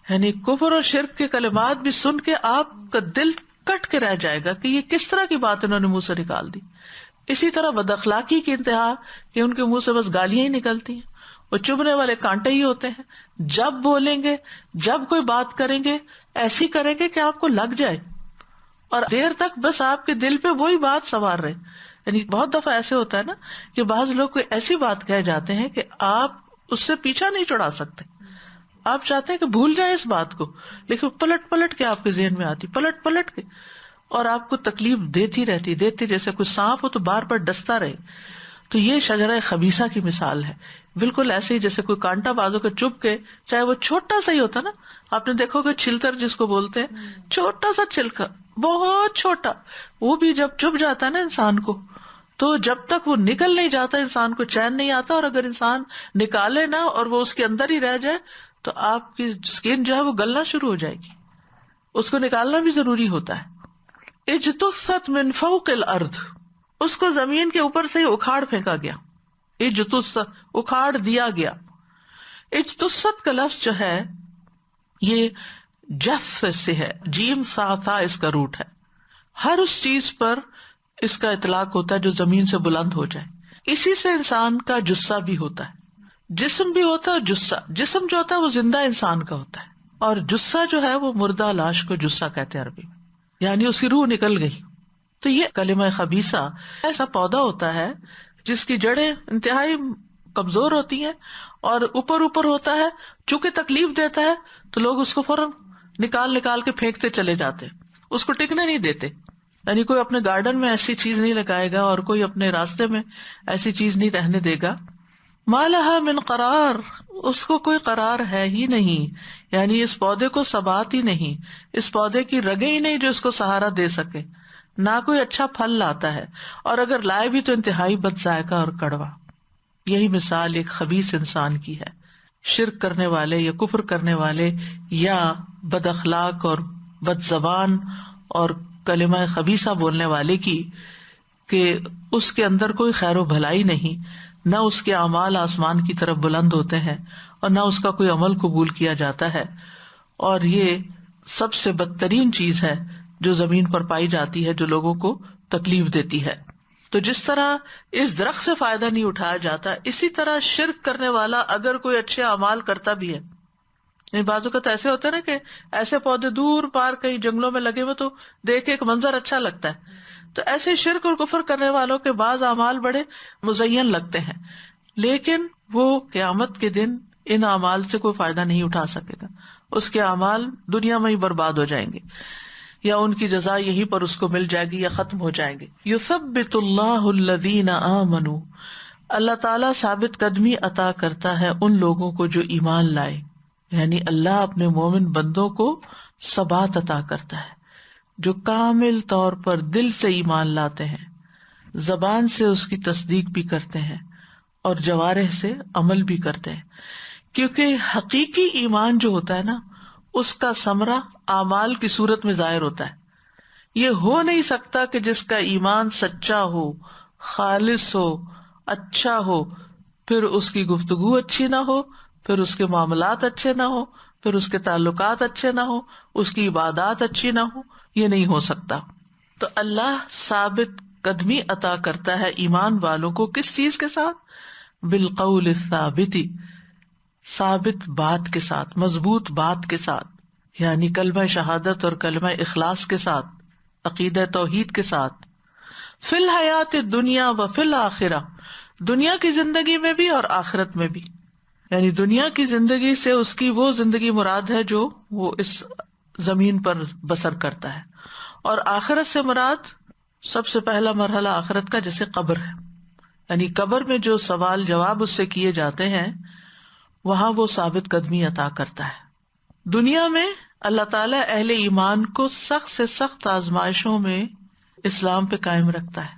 [SPEAKER 1] یعنی کفر اور شرک کے کلمات بھی سن کے آپ کا دل کٹ کے رہ جائے گا کہ یہ کس طرح کی بات انہوں نے منہ سے نکال دی۔ اسی طرح بد اخلاقی کی انتہا کہ ان کے منہ سے بس گالیاں ہی نکلتی ہیں، وہ چبھنے والے کانٹے ہی ہوتے ہیں، جب بولیں گے، جب کوئی بات کریں گے ایسی کریں گے کہ آپ کو لگ جائے، اور دیر تک بس آپ کے دل پہ وہی بات سوار رہے۔ یعنی بہت دفعہ ایسے ہوتا ہے نا کہ بعض لوگ کوئی ایسی بات کہہ جاتے ہیں کہ آپ اس سے پیچھا نہیں چھڑا سکتے، آپ چاہتے ہیں کہ بھول جائیں اس بات کو، لیکن پلٹ پلٹ کے آپ کے ذہن میں آتی، پلٹ پلٹ کے، اور آپ کو تکلیف دیتی رہتی، جیسے کوئی سانپ ہو تو بار بار ڈستا رہے۔ تو یہ شجرہ خبیثہ کی مثال ہے، بالکل ایسے ہی جیسے کوئی کانٹا بازو کے چبھ کے، چاہے وہ چھوٹا سا ہی ہوتا نا، آپ نے دیکھو کہ چھلتر جس کو بولتے ہیں، چھوٹا سا چھلکا، بہت چھوٹا، وہ بھی جب چبھ جاتا ہے نا انسان کو، تو جب تک وہ نکل نہیں جاتا انسان کو چین نہیں آتا، اور اگر انسان نکالے نا اور وہ اس کے اندر ہی رہ جائے تو آپ کی اسکن جو ہے وہ گلنا شروع ہو جائے گی، اس کو نکالنا بھی ضروری ہوتا ہے۔ اجتثت من فوق الارض، اس کو زمین کے اوپر سے اکھاڑ پھینکا گیا، اجتثت اکھاڑ دیا گیا۔ اجتثت کا لفظ جو ہے یہ جث سے ہے، جیم سا تھا اس کا روٹ ہے۔ ہر اس چیز پر اس کا اطلاق ہوتا ہے جو زمین سے بلند ہو جائے، اسی سے انسان کا جثہ بھی ہوتا ہے، جسم بھی ہوتا ہے، جثہ، جسم جو ہوتا ہے وہ زندہ انسان کا ہوتا ہے، اور جثہ جو ہے وہ مردہ لاش کو جثہ کہتے ہیں عربی میں، یعنی اس کی روح نکل گئی۔ تو یہ کلمہ خبیثہ ایسا پودا ہوتا ہے جس کی جڑیں انتہائی کمزور ہوتی ہیں اور اوپر اوپر ہوتا ہے، چونکہ تکلیف دیتا ہے تو لوگ اس کو فوراً نکال کے پھینکتے چلے جاتے، اس کو ٹکنے نہیں دیتے۔ یعنی کوئی اپنے گارڈن میں ایسی چیز نہیں لگائے گا اور کوئی اپنے راستے میں ایسی چیز نہیں رہنے دے گا۔ ما لہا من قرار، اس کو کوئی قرار ہے ہی نہیں، یعنی اس پودے کو ثبات ہی نہیں، اس پودے کی رگیں ہی نہیں جو اس کو سہارا دے سکے، نہ کوئی اچھا پھل لاتا ہے، اور اگر لائے بھی تو انتہائی بد ذائقہ اور کڑوا۔ یہی مثال ایک خبیث انسان کی ہے، شرک کرنے والے یا کفر کرنے والے یا بد اخلاق اور بد زبان اور کلمہ خبیثہ بولنے والے کی، کہ اس کے اندر کوئی خیر و بھلائی نہیں، نہ اس کے اعمال آسمان کی طرف بلند ہوتے ہیں اور نہ اس کا کوئی عمل قبول کیا جاتا ہے، اور یہ سب سے بدترین چیز ہے جو زمین پر پائی جاتی ہے، جو لوگوں کو تکلیف دیتی ہے۔ تو جس طرح اس درخت سے فائدہ نہیں اٹھایا جاتا، اسی طرح شرک کرنے والا اگر کوئی اچھے اعمال کرتا بھی ہے، یعنی بعض اوقات ایسے ہوتے ہیں نا کہ ایسے پودے دور پار کہیں جنگلوں میں لگے ہوئے تو دیکھ ایک منظر اچھا لگتا ہے، تو ایسے شرک اور کفر کرنے والوں کے بعض اعمال بڑے مزین لگتے ہیں، لیکن وہ قیامت کے دن ان اعمال سے کوئی فائدہ نہیں اٹھا سکے گا، اس کے اعمال دنیا میں ہی برباد ہو جائیں گے، یا ان کی جزا یہیں پر اس کو مل جائے گی یا ختم ہو جائیں گے۔ یثبت اللہ الذین آمنوا، اللہ تعالیٰ ثابت قدمی عطا کرتا ہے ان لوگوں کو جو ایمان لائے، یعنی اللہ اپنے مومن بندوں کو ثبات عطا کرتا ہے، جو کامل طور پر دل سے ایمان لاتے ہیں، زبان سے اس کی تصدیق بھی کرتے ہیں اور جوارح سے عمل بھی کرتے ہیں، کیونکہ حقیقی ایمان جو ہوتا ہے نا، اس کا ثمرہ اعمال کی صورت میں ظاہر ہوتا ہے۔ یہ ہو نہیں سکتا کہ جس کا ایمان سچا ہو، خالص ہو، اچھا ہو، پھر اس کی گفتگو اچھی نہ ہو، پھر اس کے معاملات اچھے نہ ہو، پھر اس کے تعلقات اچھے نہ ہو، اس کی عبادات اچھی نہ ہو، یہ نہیں ہو سکتا۔ تو اللہ ثابت قدمی عطا کرتا ہے ایمان والوں کو کس چیز کے ساتھ؟ بالقول الثابت، ثابت بات کے ساتھ، مضبوط بات کے ساتھ، یعنی کلمہ شہادت اور کلمہ اخلاص کے ساتھ، عقیدہ توحید کے ساتھ، فی الحیات الدنیا و فی الآخرہ، دنیا کی زندگی میں بھی اور آخرت میں بھی، یعنی دنیا کی زندگی سے اس کی وہ زندگی مراد ہے جو وہ اس زمین پر بسر کرتا ہے، اور آخرت سے مراد سب سے پہلا مرحلہ آخرت کا جیسے قبر ہے، یعنی قبر میں جو سوال جواب اس سے کیے جاتے ہیں وہاں وہ ثابت قدمی عطا کرتا ہے۔ دنیا میں اللہ تعالیٰ اہل ایمان کو سخت سے سخت آزمائشوں میں اسلام پہ قائم رکھتا ہے،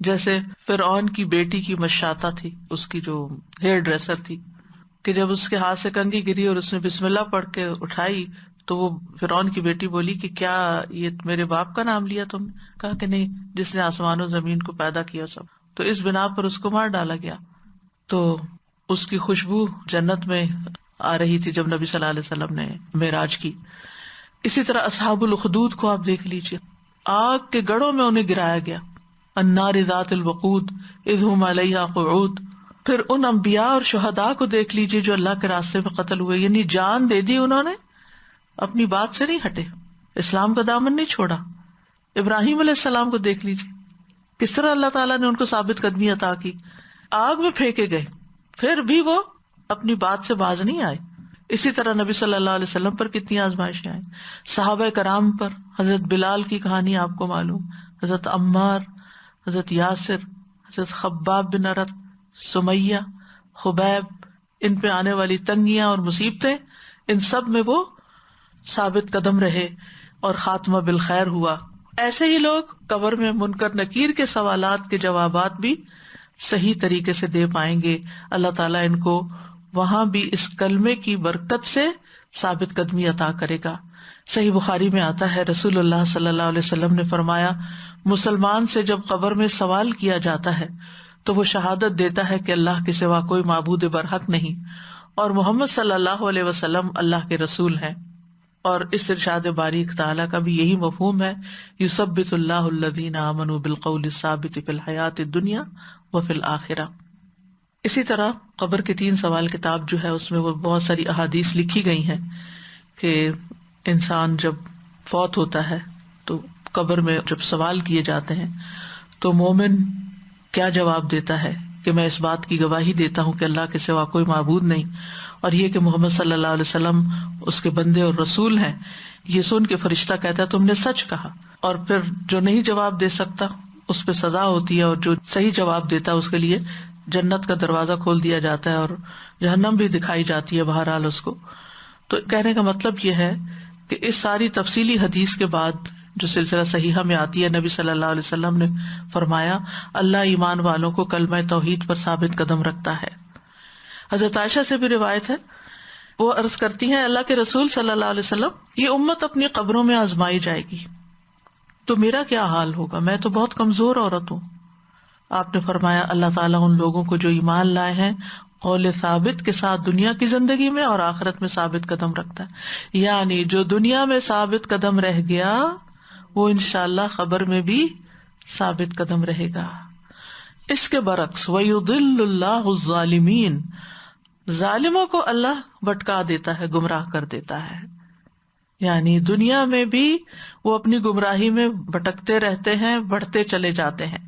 [SPEAKER 1] جیسے فرعون کی بیٹی کی مشاطہ تھی، اس کی جو ہیئر ڈریسر تھی، کہ جب اس کے ہاتھ سے کنگھی گری اور اس نے بسم اللہ پڑھ کے اٹھائی تو وہ فرعون کی بیٹی بولی کہ کیا یہ میرے باپ کا نام لیا تم نے؟ کہا کہ نہیں، جس نے آسمان و زمین کو پیدا کیا سب، تو اس بنا پر اس کو مار ڈالا گیا۔ تو اس کی خوشبو جنت میں آ رہی تھی جب نبی صلی اللہ علیہ وسلم نے معراج کی۔ اسی طرح اصحاب الاخدود کو آپ دیکھ لیجیے، آگ کے گڑھوں میں انہیں گرایا گیا، النار ذات الوقود اذ ہم علیہا قعود۔ پھر ان انبیاء اور شہداء کو دیکھ لیجیے جو اللہ کے راستے میں قتل ہوئے، یعنی جان دے دی انہوں نے، اپنی بات سے نہیں ہٹے، اسلام کا دامن نہیں چھوڑا۔ ابراہیم علیہ السلام کو دیکھ لیجیے، کس طرح اللہ تعالیٰ نے ان کو ثابت قدمی عطا کی، آگ میں پھینکے گئے پھر بھی وہ اپنی بات سے باز نہیں آئے۔ اسی طرح نبی صلی اللہ علیہ وسلم پر کتنی آزمائشیں آئیں، صحابہ کرام پر، حضرت بلال کی کہانی آپ کو معلوم، حضرت عمار، حضرت یاسر، حضرت خباب بن ارت، سمیہ، خبیب، ان پہ آنے والی تنگیاں اور مصیبتیں، ان سب میں وہ ثابت قدم رہے اور خاتمہ بالخیر ہوا۔ ایسے ہی لوگ قبر میں منکر نکیر کے سوالات کے جوابات بھی صحیح طریقے سے دے پائیں گے۔ اللہ تعالیٰ ان کو وہاں بھی اس کلمے کی برکت سے ثابت قدمی عطا کرے گا۔ صحیح بخاری میں آتا ہے، رسول اللہ صلی اللہ علیہ وسلم نے فرمایا، مسلمان سے جب قبر میں سوال کیا جاتا ہے تو وہ شہادت دیتا ہے کہ اللہ کے سوا کوئی معبود برحق نہیں اور محمد صلی اللہ علیہ وسلم اللہ کے رسول ہیں۔ اور اس ارشاد باریک تعالیٰ کا بھی یہی مفہوم ہے، یثبت اللہ الذین آمنوا بالقول الثابت فی الحیات الدنیا وفی الآخرہ۔ اسی طرح قبر کے 3 سوال کتاب جو ہے اس میں وہ بہت ساری احادیث لکھی گئی ہیں کہ انسان جب فوت ہوتا ہے تو قبر میں جب سوال کیے جاتے ہیں تو مومن کیا جواب دیتا ہے کہ میں اس بات کی گواہی دیتا ہوں کہ اللہ کے سوا کوئی معبود نہیں، اور یہ کہ محمد صلی اللہ علیہ وسلم اس کے بندے اور رسول ہیں۔ یہ سن کے فرشتہ کہتا ہے تم نے سچ کہا، اور پھر جو نہیں جواب دے سکتا اس پہ سزا ہوتی ہے، اور جو صحیح جواب دیتا ہے اس کے لیے جنت کا دروازہ کھول دیا جاتا ہے اور جہنم بھی دکھائی جاتی ہے بہرحال اس کو۔ تو کہنے کا مطلب یہ ہے کہ اس ساری تفصیلی حدیث کے بعد جو سلسلہ صحیحہ میں آتی ہے، نبی صلی اللہ علیہ وسلم نے فرمایا اللہ ایمان والوں کو کلمہ توحید پر ثابت قدم رکھتا ہے۔ حضرت عائشہ سے بھی روایت ہے، وہ عرض کرتی ہیں اللہ کے رسول صلی اللہ علیہ وسلم، یہ امت اپنی قبروں میں آزمائی جائے گی، تو میرا کیا حال ہوگا، میں تو بہت کمزور عورت ہوں. آپ نے فرمایا اللہ تعالیٰ ان لوگوں کو جو ایمان لائے ہیں قول ثابت کے ساتھ دنیا کی زندگی میں اور آخرت میں ثابت قدم رکھتا ہے. یعنی جو دنیا میں ثابت قدم رہ گیا وہ انشاءاللہ قبر میں بھی ثابت قدم رہے گا. اس کے برعکس وَيُضِلُّ اللَّهُ الظَّالِمِينَ، ظالموں کو اللہ بھٹکا دیتا ہے، گمراہ کر دیتا ہے. یعنی دنیا میں بھی وہ اپنی گمراہی میں بھٹکتے رہتے ہیں، بڑھتے چلے جاتے ہیں،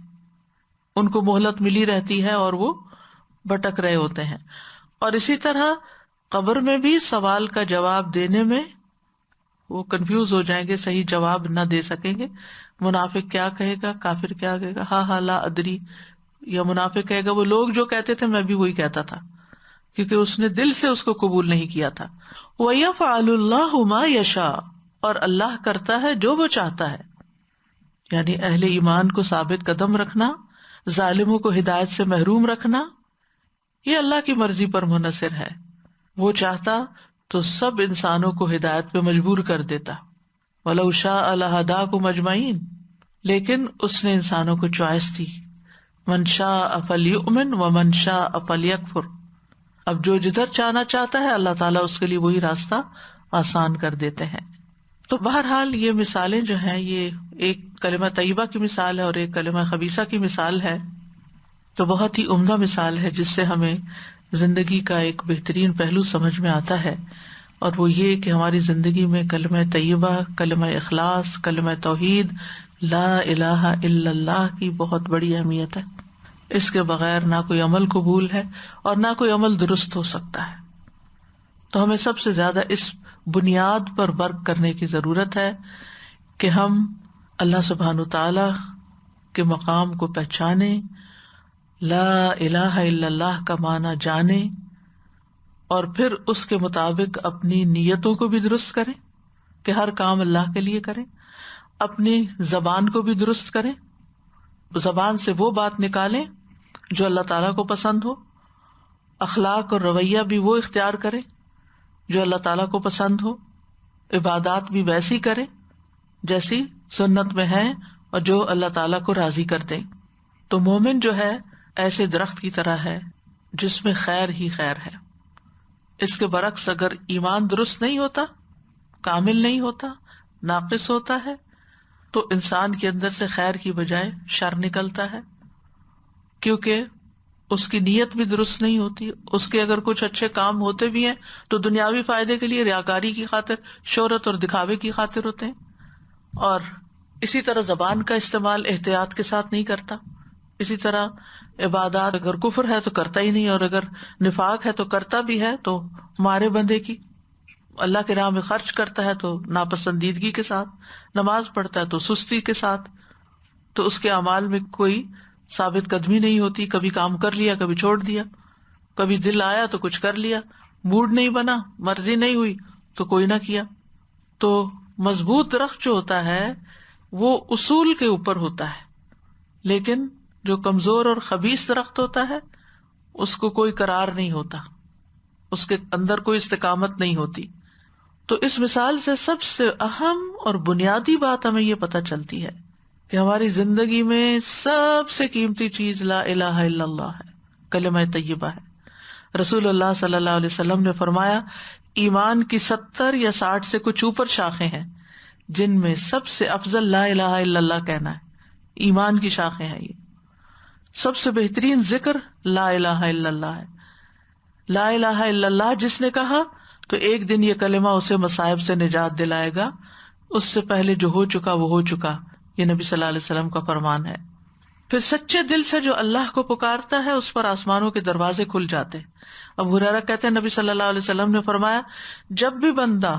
[SPEAKER 1] ان کو مہلت ملی رہتی ہے اور وہ بھٹک رہے ہوتے ہیں. اور اسی طرح قبر میں بھی سوال کا جواب دینے میں وہ کنفیوز ہو جائیں گے، صحیح جواب نہ دے سکیں گے. منافق کیا کہے گا، کافر کیا کہے گا، ہاں ہاں لا ادری، یا منافق کہے گا وہ لوگ جو کہتے تھے میں بھی وہی کہتا تھا، کیونکہ اس نے دل سے اس کو قبول نہیں کیا تھا. وَيَفْعَلُ اللَّهُ مَا يَشَاءُ، اور اللہ کرتا ہے جو وہ چاہتا ہے. یعنی اہل ایمان کو ثابت قدم رکھنا، ظالموں کو ہدایت سے محروم رکھنا، یہ اللہ کی مرضی پر منحصر ہے. وہ چاہتا تو سب انسانوں کو ہدایت پہ مجبور کر دیتا. وَلَوْ شَاءَ لَهَدَاكُمْ أَجْمَعِينَ، لیکن اس نے انسانوں کو چوائس دی. مَنْ شَاءَ فَلْيُؤْمِنْ وَمَنْ شَاءَ فَلْيَكْفُرْ. اب جو جدھر جانا چاہتا ہے اللہ تعالیٰ اس کے لیے وہی راستہ آسان کر دیتے ہیں. تو بہرحال یہ مثالیں جو ہیں، یہ ایک کلمہ طیبہ کی مثال ہے اور ایک کلمہ خبیثہ کی مثال ہے. تو بہت ہی عمدہ مثال ہے جس سے ہمیں زندگی کا ایک بہترین پہلو سمجھ میں آتا ہے، اور وہ یہ کہ ہماری زندگی میں کلمہ طیبہ، کلمہ اخلاص، کلمہ توحید، لا الہ الا اللہ کی بہت بڑی اہمیت ہے. اس کے بغیر نہ کوئی عمل قبول ہے اور نہ کوئی عمل درست ہو سکتا ہے. تو ہمیں سب سے زیادہ اس بنیاد پر ورک کرنے کی ضرورت ہے کہ ہم اللہ سبحانہ تعالی کے مقام کو پہچانیں، لا الہ الا اللہ کا معنی جانیں، اور پھر اس کے مطابق اپنی نیتوں کو بھی درست کریں کہ ہر کام اللہ کے لیے کریں، اپنی زبان کو بھی درست کریں، زبان سے وہ بات نکالیں جو اللہ تعالیٰ کو پسند ہو، اخلاق اور رویہ بھی وہ اختیار کریں جو اللہ تعالیٰ کو پسند ہو، عبادات بھی ویسی کریں جیسی سنت میں ہے اور جو اللہ تعالیٰ کو راضی کر دیں. تو مومن جو ہے ایسے درخت کی طرح ہے جس میں خیر ہی خیر ہے. اس کے برعکس اگر ایمان درست نہیں ہوتا، کامل نہیں ہوتا، ناقص ہوتا ہے، تو انسان کے اندر سے خیر کی بجائے شر نکلتا ہے، کیونکہ اس کی نیت بھی درست نہیں ہوتی. اس کے اگر کچھ اچھے کام ہوتے بھی ہیں تو دنیاوی فائدے کے لیے، ریاکاری کی خاطر، شہرت اور دکھاوے کی خاطر ہوتے ہیں. اور اسی طرح زبان کا استعمال احتیاط کے ساتھ نہیں کرتا. اسی طرح عبادات اگر کفر ہے تو کرتا ہی نہیں، اور اگر نفاق ہے تو کرتا بھی ہے تو مارے بندے کی. اللہ کے راہ میں خرچ کرتا ہے تو ناپسندیدگی کے ساتھ، نماز پڑھتا ہے تو سستی کے ساتھ. تو اس کے اعمال میں کوئی ثابت قدمی نہیں ہوتی. کبھی کام کر لیا، کبھی چھوڑ دیا، کبھی دل آیا تو کچھ کر لیا، موڈ نہیں بنا، مرضی نہیں ہوئی تو کوئی نہ کیا. تو مضبوط درخت جو ہوتا ہے وہ اصول کے اوپر ہوتا ہے، لیکن جو کمزور اور خبیث درخت ہوتا ہے اس کو کوئی قرار نہیں ہوتا، اس کے اندر کوئی استقامت نہیں ہوتی. تو اس مثال سے سب سے اہم اور بنیادی بات ہمیں یہ پتہ چلتی ہے کہ ہماری زندگی میں سب سے قیمتی چیز لا الہ الا اللہ ہے، کلمہ طیبہ ہے. رسول اللہ صلی اللہ علیہ وسلم نے فرمایا ایمان کی 70 یا 60 سے کچھ اوپر شاخیں ہیں، جن میں سب سے افضل لا الہ الا اللہ کہنا ہے. ایمان کی شاخیں ہیں یہ. سب سے بہترین ذکر لا الہ الا اللہ ہے. لا الہ الا اللہ جس نے کہا تو ایک دن یہ کلمہ اسے مصائب سے نجات دلائے گا. اس سے پہلے جو ہو چکا وہ ہو چکا، یہ نبی صلی اللہ علیہ وسلم کا فرمان ہے. پھر سچے دل سے جو اللہ کو پکارتا ہے اس پر آسمانوں کے دروازے کھل جاتے. ابو ہریرہ کہتے ہیں نبی صلی اللہ علیہ وسلم نے فرمایا جب بھی بندہ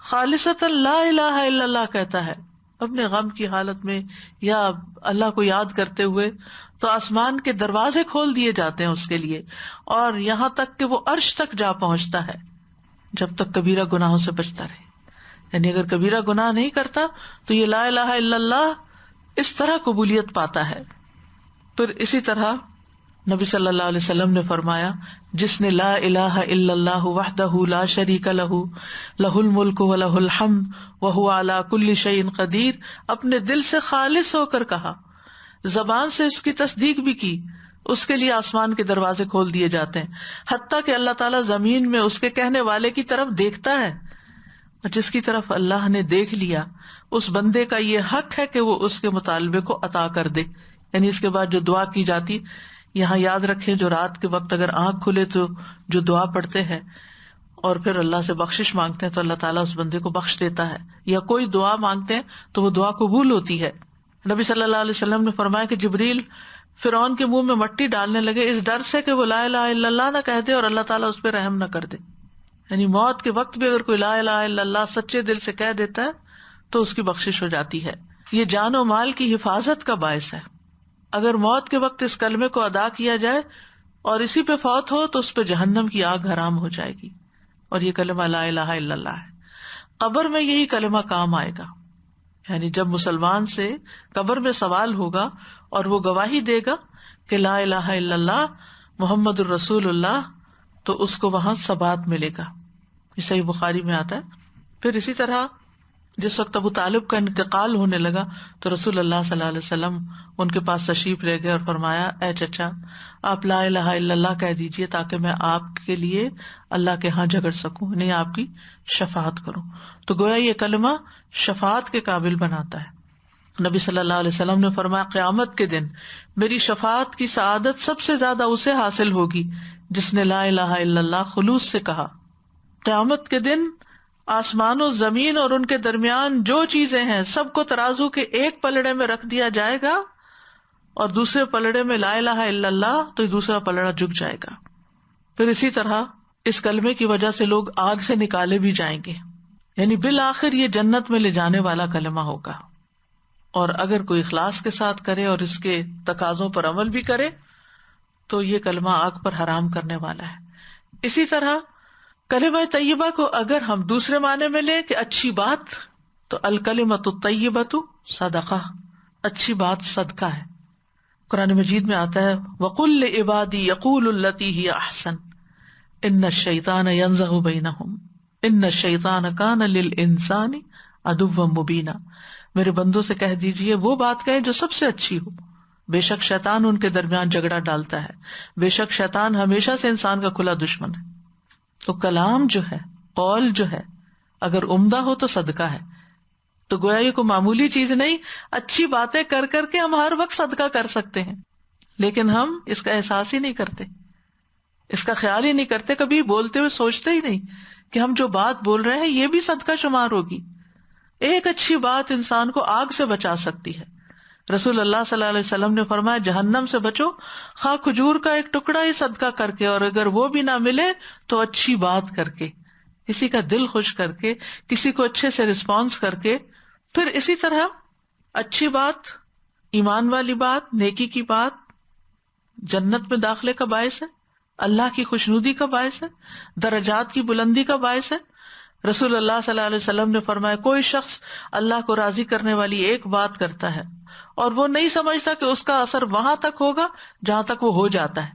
[SPEAKER 1] خالصتا لا الہ الا اللہ کہتا ہے اپنے غم کی حالت میں یا اللہ کو یاد کرتے ہوئے، تو آسمان کے دروازے کھول دیے جاتے ہیں اس کے لیے، اور یہاں تک کہ وہ عرش تک جا پہنچتا ہے جب تک کبیرہ گناہوں سے بچتا رہے. یعنی اگر کبیرہ گناہ نہیں کرتا تو یہ لا الہ الا اللہ اس طرح قبولیت پاتا ہے. پھر اسی طرح نبی صلی اللہ علیہ وسلم نے فرمایا جس نے لا الہ الا اللہ وحدہ لا شریک لہ لہ الملک ولہ الحمد وہو علی کل شیء قدیر اپنے دل سے خالص ہو کر کہا، زبان سے اس کی تصدیق بھی کی، اس کے لیے آسمان کے دروازے کھول دیے جاتے ہیں، حتیٰ کہ اللہ تعالیٰ زمین میں اس کے کہنے والے کی طرف دیکھتا ہے، اور جس کی طرف اللہ نے دیکھ لیا اس بندے کا یہ حق ہے کہ وہ اس کے مطالبے کو عطا کر دے. یعنی اس کے بعد جو دعا کی جاتی، یہاں یاد رکھیں جو رات کے وقت اگر آنکھ کھلے تو جو دعا پڑھتے ہیں اور پھر اللہ سے بخشش مانگتے ہیں تو اللہ تعالیٰ اس بندے کو بخش دیتا ہے، یا کوئی دعا مانگتے ہیں تو وہ دعا قبول ہوتی ہے. نبی صلی اللہ علیہ وسلم نے فرمایا کہ جبریل فرعون کے منہ میں مٹی ڈالنے لگے اس ڈر سے کہ وہ لا الہ الا اللہ نہ کہہ دے اور اللہ تعالیٰ اس پہ رحم نہ کر دے. یعنی موت کے وقت بھی اگر کوئی لا الہ الا اللہ سچے دل سے کہہ دیتا ہے تو اس کی بخشش ہو جاتی ہے. یہ جان و مال کی حفاظت کا باعث ہے. اگر موت کے وقت اس کلمے کو ادا کیا جائے اور اسی پہ فوت ہو تو اس پہ جہنم کی آگ حرام ہو جائے گی. اور یہ کلمہ لا الہ الا اللہ ہے. قبر میں یہی کلمہ کام آئے گا. یعنی جب مسلمان سے قبر میں سوال ہوگا اور وہ گواہی دے گا کہ لا الہ الا اللہ محمد الرسول اللہ، تو اس کو وہاں ثبات ملے گا. یہ صحیح بخاری میں آتا ہے. پھر اسی طرح جس وقت ابو طالب کا انتقال ہونے لگا تو رسول اللہ صلی اللہ علیہ وسلم ان کے پاس تشریف لے گئے اور فرمایا اے چچا آپ لا الہ الا اللہ کہہ دیجئے تاکہ میں آپ کے لیے اللہ کے ہاں جھگڑ سکوں، نہیں آپ کی شفاعت کروں. تو گویا یہ کلمہ شفاعت کے قابل بناتا ہے. نبی صلی اللہ علیہ وسلم نے فرمایا قیامت کے دن میری شفاعت کی سعادت سب سے زیادہ اسے حاصل ہوگی جس نے لا الہ الا اللہ خلوص سے کہا. قیامت کے دن آسمان و زمین اور ان کے درمیان جو چیزیں ہیں سب کو ترازو کے ایک پلڑے میں رکھ دیا جائے گا اور دوسرے پلڑے میں لا الہ الا اللہ، تو دوسرا پلڑا جھک جائے گا. پھر اسی طرح اس کلمے کی وجہ سے لوگ آگ سے نکالے بھی جائیں گے. یعنی بالآخر یہ جنت میں لے جانے والا کلمہ ہوگا. اور اگر کوئی اخلاص کے ساتھ کرے اور اس کے تقاضوں پر عمل بھی کرے تو یہ کلمہ آگ پر حرام کرنے والا ہے. اسی طرح کلمہ طیبہ کو اگر ہم دوسرے معنی میں لیں کہ اچھی بات، تو الکلمۃ الطیبۃ صدقہ، اچھی بات صدقہ ہے. قرآن مجید میں آتا ہے وَقُلْ لِعِبَادِي يَقُولُ الَّتِي هِيَ أَحْسَنُ إِنَّ الشَّيْطَانَ يَنزَغُ بَيْنَهُمْ إِنَّ الشَّيْطَانَ كَانَ لِلْإِنسَانِ عَدُوًّا مُبِينًا. میرے بندوں سے کہہ دیجئے وہ بات کہیں جو سب سے اچھی ہو. بے شک شیطان ان کے درمیان جھگڑا ڈالتا ہے، بے شک شیطان ہمیشہ سے انسان کا کھلا دشمن ہے. تو کلام جو ہے، قول جو ہے، اگر عمدہ ہو تو صدقہ ہے. تو گویا یہ کوئی معمولی چیز نہیں، اچھی باتیں کر کر کے ہم ہر وقت صدقہ کر سکتے ہیں، لیکن ہم اس کا احساس ہی نہیں کرتے، اس کا خیال ہی نہیں کرتے. کبھی بولتے ہوئے سوچتے ہی نہیں کہ ہم جو بات بول رہے ہیں یہ بھی صدقہ شمار ہوگی. ایک اچھی بات انسان کو آگ سے بچا سکتی ہے. رسول اللہ صلی اللہ علیہ وسلم نے فرمایا جہنم سے بچو خواہ کھجور کا ایک ٹکڑا ہی صدقہ کر کے، اور اگر وہ بھی نہ ملے تو اچھی بات کر کے، کسی کا دل خوش کر کے، کسی کو اچھے سے رسپانس کر کے. پھر اسی طرح اچھی بات، ایمان والی بات، نیکی کی بات جنت میں داخلے کا باعث ہے، اللہ کی خوشنودی کا باعث ہے، درجات کی بلندی کا باعث ہے. رسول اللہ صلی اللہ علیہ وسلم نے فرمایا کوئی شخص اللہ کو راضی کرنے والی ایک بات کرتا ہے اور وہ نہیں سمجھتا کہ اس کا اثر وہاں تک ہوگا جہاں تک وہ ہو جاتا ہے،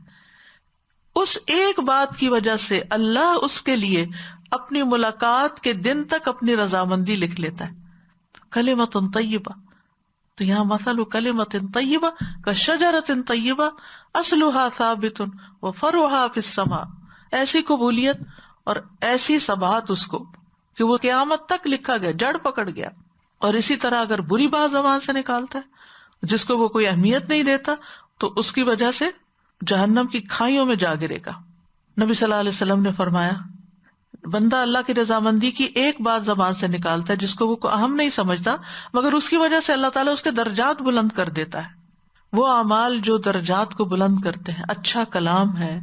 [SPEAKER 1] اس ایک بات کی وجہ سے اللہ اس کے لیے اپنی ملاقات کے دن تک اپنی رضامندی لکھ لیتا ہے. کلمۃ طیبہ، تو یہاں مثل کلمۃ طیبہ کشجرۃ طیبہ اصلها ثابت وفرعها فی السماء. ایسی قبولیت اور ایسی ثبات اس کو کہ وہ قیامت تک لکھا گیا، جڑ پکڑ گیا. اور اسی طرح اگر بری بات زبان سے نکالتا ہے جس کو وہ کوئی اہمیت نہیں دیتا تو اس کی وجہ سے جہنم کی کھائیوں میں جا گرے گا. نبی صلی اللہ علیہ وسلم نے فرمایا بندہ اللہ کی رضامندی کی ایک بات زبان سے نکالتا ہے جس کو وہ اہم نہیں سمجھتا، مگر اس کی وجہ سے اللہ تعالیٰ اس کے درجات بلند کر دیتا ہے. وہ اعمال جو درجات کو بلند کرتے ہیں، اچھا کلام ہے،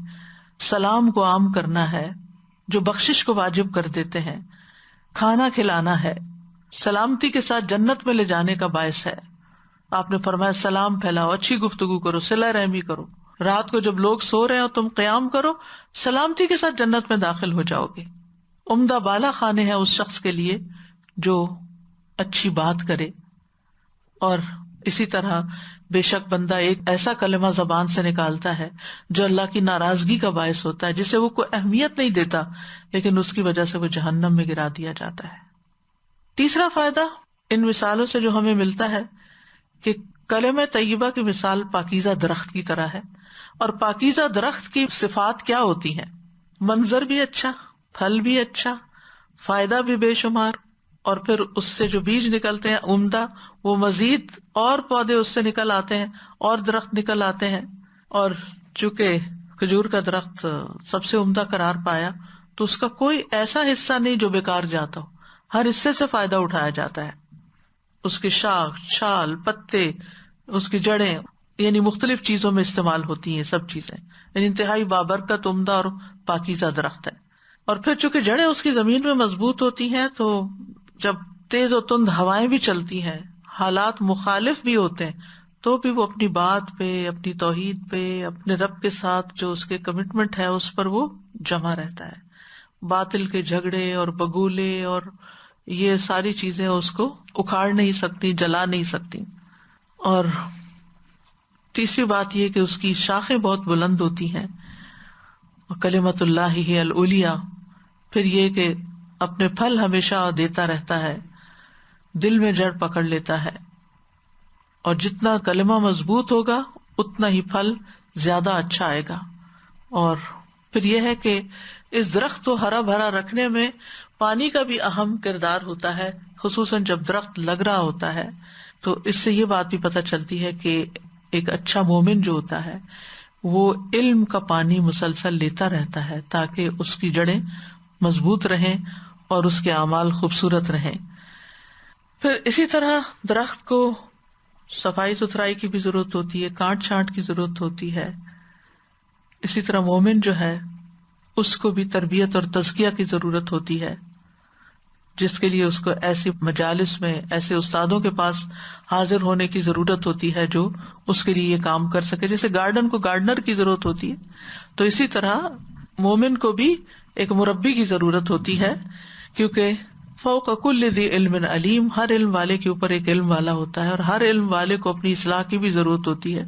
[SPEAKER 1] سلام کو عام کرنا ہے، جو بخشش کو واجب کر دیتے ہیں، کھانا کھلانا ہے، سلامتی کے ساتھ جنت میں لے جانے کا باعث ہے. آپ نے فرمایا سلام پھیلاؤ، اچھی گفتگو کرو، صلہ رحمی کرو. رات کو جب لوگ سو رہے ہو تم قیام کرو، سلامتی کے ساتھ جنت میں داخل ہو جاؤ گے. عمدہ بالا خانے ہیں اس شخص کے لیے جو اچھی بات کرے اور اسی طرح بے شک بندہ ایک ایسا کلمہ زبان سے نکالتا ہے جو اللہ کی ناراضگی کا باعث ہوتا ہے، جسے وہ کوئی اہمیت نہیں دیتا، لیکن اس کی وجہ سے وہ جہنم میں گرا دیا جاتا ہے۔ تیسرا فائدہ ان مثالوں سے جو ہمیں ملتا ہے کہ کلمہ طیبہ کی مثال پاکیزہ درخت کی طرح ہے، اور پاکیزہ درخت کی صفات کیا ہوتی ہیں؟ منظر بھی اچھا، پھل بھی اچھا، فائدہ بھی بے شمار، اور پھر اس سے جو بیج نکلتے ہیں عمدہ، وہ مزید اور پودے اس سے نکل آتے ہیں اور درخت نکل آتے ہیں۔ اور چونکہ کھجور کا درخت سب سے عمدہ قرار پایا تو اس کا کوئی ایسا حصہ نہیں جو بیکار جاتا ہو، ہر حصے سے فائدہ اٹھایا جاتا ہے، اس کی شاخ، چھال، پتے، اس کی جڑیں، یعنی مختلف چیزوں میں استعمال ہوتی ہیں سب چیزیں، یعنی انتہائی بابرکت، عمدہ اور پاکیزہ درخت ہے۔ اور پھر چونکہ جڑیں اس کی زمین میں مضبوط ہوتی ہیں، تو جب تیز و تند ہوائیں بھی چلتی ہیں، حالات مخالف بھی ہوتے ہیں، تو بھی وہ اپنی بات پہ، اپنی توحید پہ، اپنے رب کے ساتھ جو اس کے کمٹمنٹ ہے اس پر وہ جمع رہتا ہے۔ باطل کے جھگڑے اور بگولے اور یہ ساری چیزیں اس کو اکھاڑ نہیں سکتی، جلا نہیں سکتی۔ اور تیسری بات یہ کہ اس کی شاخیں بہت بلند ہوتی ہیں، کلمۃ اللہ ہی العلیٰ۔ پھر یہ کہ اپنے پھل ہمیشہ دیتا رہتا ہے، دل میں جڑ پکڑ لیتا ہے، اور جتنا کلمہ مضبوط ہوگا اتنا ہی پھل زیادہ اچھا آئے گا۔ اور پھر یہ ہے کہ اس درخت کو ہرا بھرا رکھنے میں پانی کا بھی اہم کردار ہوتا ہے، خصوصاً جب درخت لگ رہا ہوتا ہے۔ تو اس سے یہ بات بھی پتہ چلتی ہے کہ ایک اچھا مومن جو ہوتا ہے وہ علم کا پانی مسلسل لیتا رہتا ہے تاکہ اس کی جڑیں مضبوط رہیں اور اس کے اعمال خوبصورت رہیں۔ پھر اسی طرح درخت کو صفائی ستھرائی کی بھی ضرورت ہوتی ہے، کاٹ چھانٹ کی ضرورت ہوتی ہے۔ اسی طرح مومن جو ہے اس کو بھی تربیت اور تزکیہ کی ضرورت ہوتی ہے، جس کے لیے اس کو ایسی مجالس میں، ایسے استادوں کے پاس حاضر ہونے کی ضرورت ہوتی ہے جو اس کے لیے یہ کام کر سکے۔ جیسے گارڈن کو گارڈنر کی ضرورت ہوتی ہے، تو اسی طرح مومن کو بھی ایک مربی کی ضرورت ہوتی ہے، کیونکہ فوق کل ذی علم علیم، ہر علم والے کے اوپر ایک علم والا ہوتا ہے، اور ہر علم والے کو اپنی اصلاح کی بھی ضرورت ہوتی ہے۔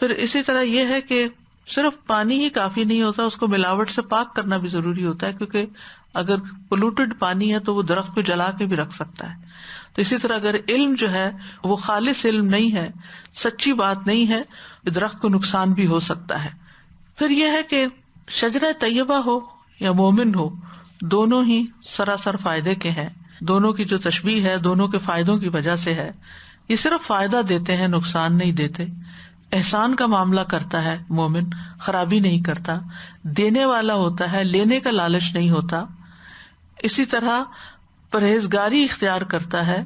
[SPEAKER 1] پھر اسی طرح یہ ہے کہ صرف پانی ہی کافی نہیں ہوتا، اس کو ملاوٹ سے پاک کرنا بھی ضروری ہوتا ہے، کیونکہ اگر پولوٹڈ پانی ہے تو وہ درخت کو جلا کے بھی رکھ سکتا ہے۔ تو اسی طرح اگر علم جو ہے وہ خالص علم نہیں ہے، سچی بات نہیں ہے، درخت کو نقصان بھی ہو سکتا ہے۔ پھر یہ ہے کہ شجرہ طیبہ ہو یا مومن ہو، دونوں ہی سراسر فائدے کے ہیں۔ دونوں کی جو تشبیہ ہے دونوں کے فائدوں کی وجہ سے ہے۔ یہ صرف فائدہ دیتے ہیں، نقصان نہیں دیتے۔ احسان کا معاملہ کرتا ہے مومن، خرابی نہیں کرتا، دینے والا ہوتا ہے، لینے کا لالچ نہیں ہوتا۔ اسی طرح پرہیزگاری اختیار کرتا ہے،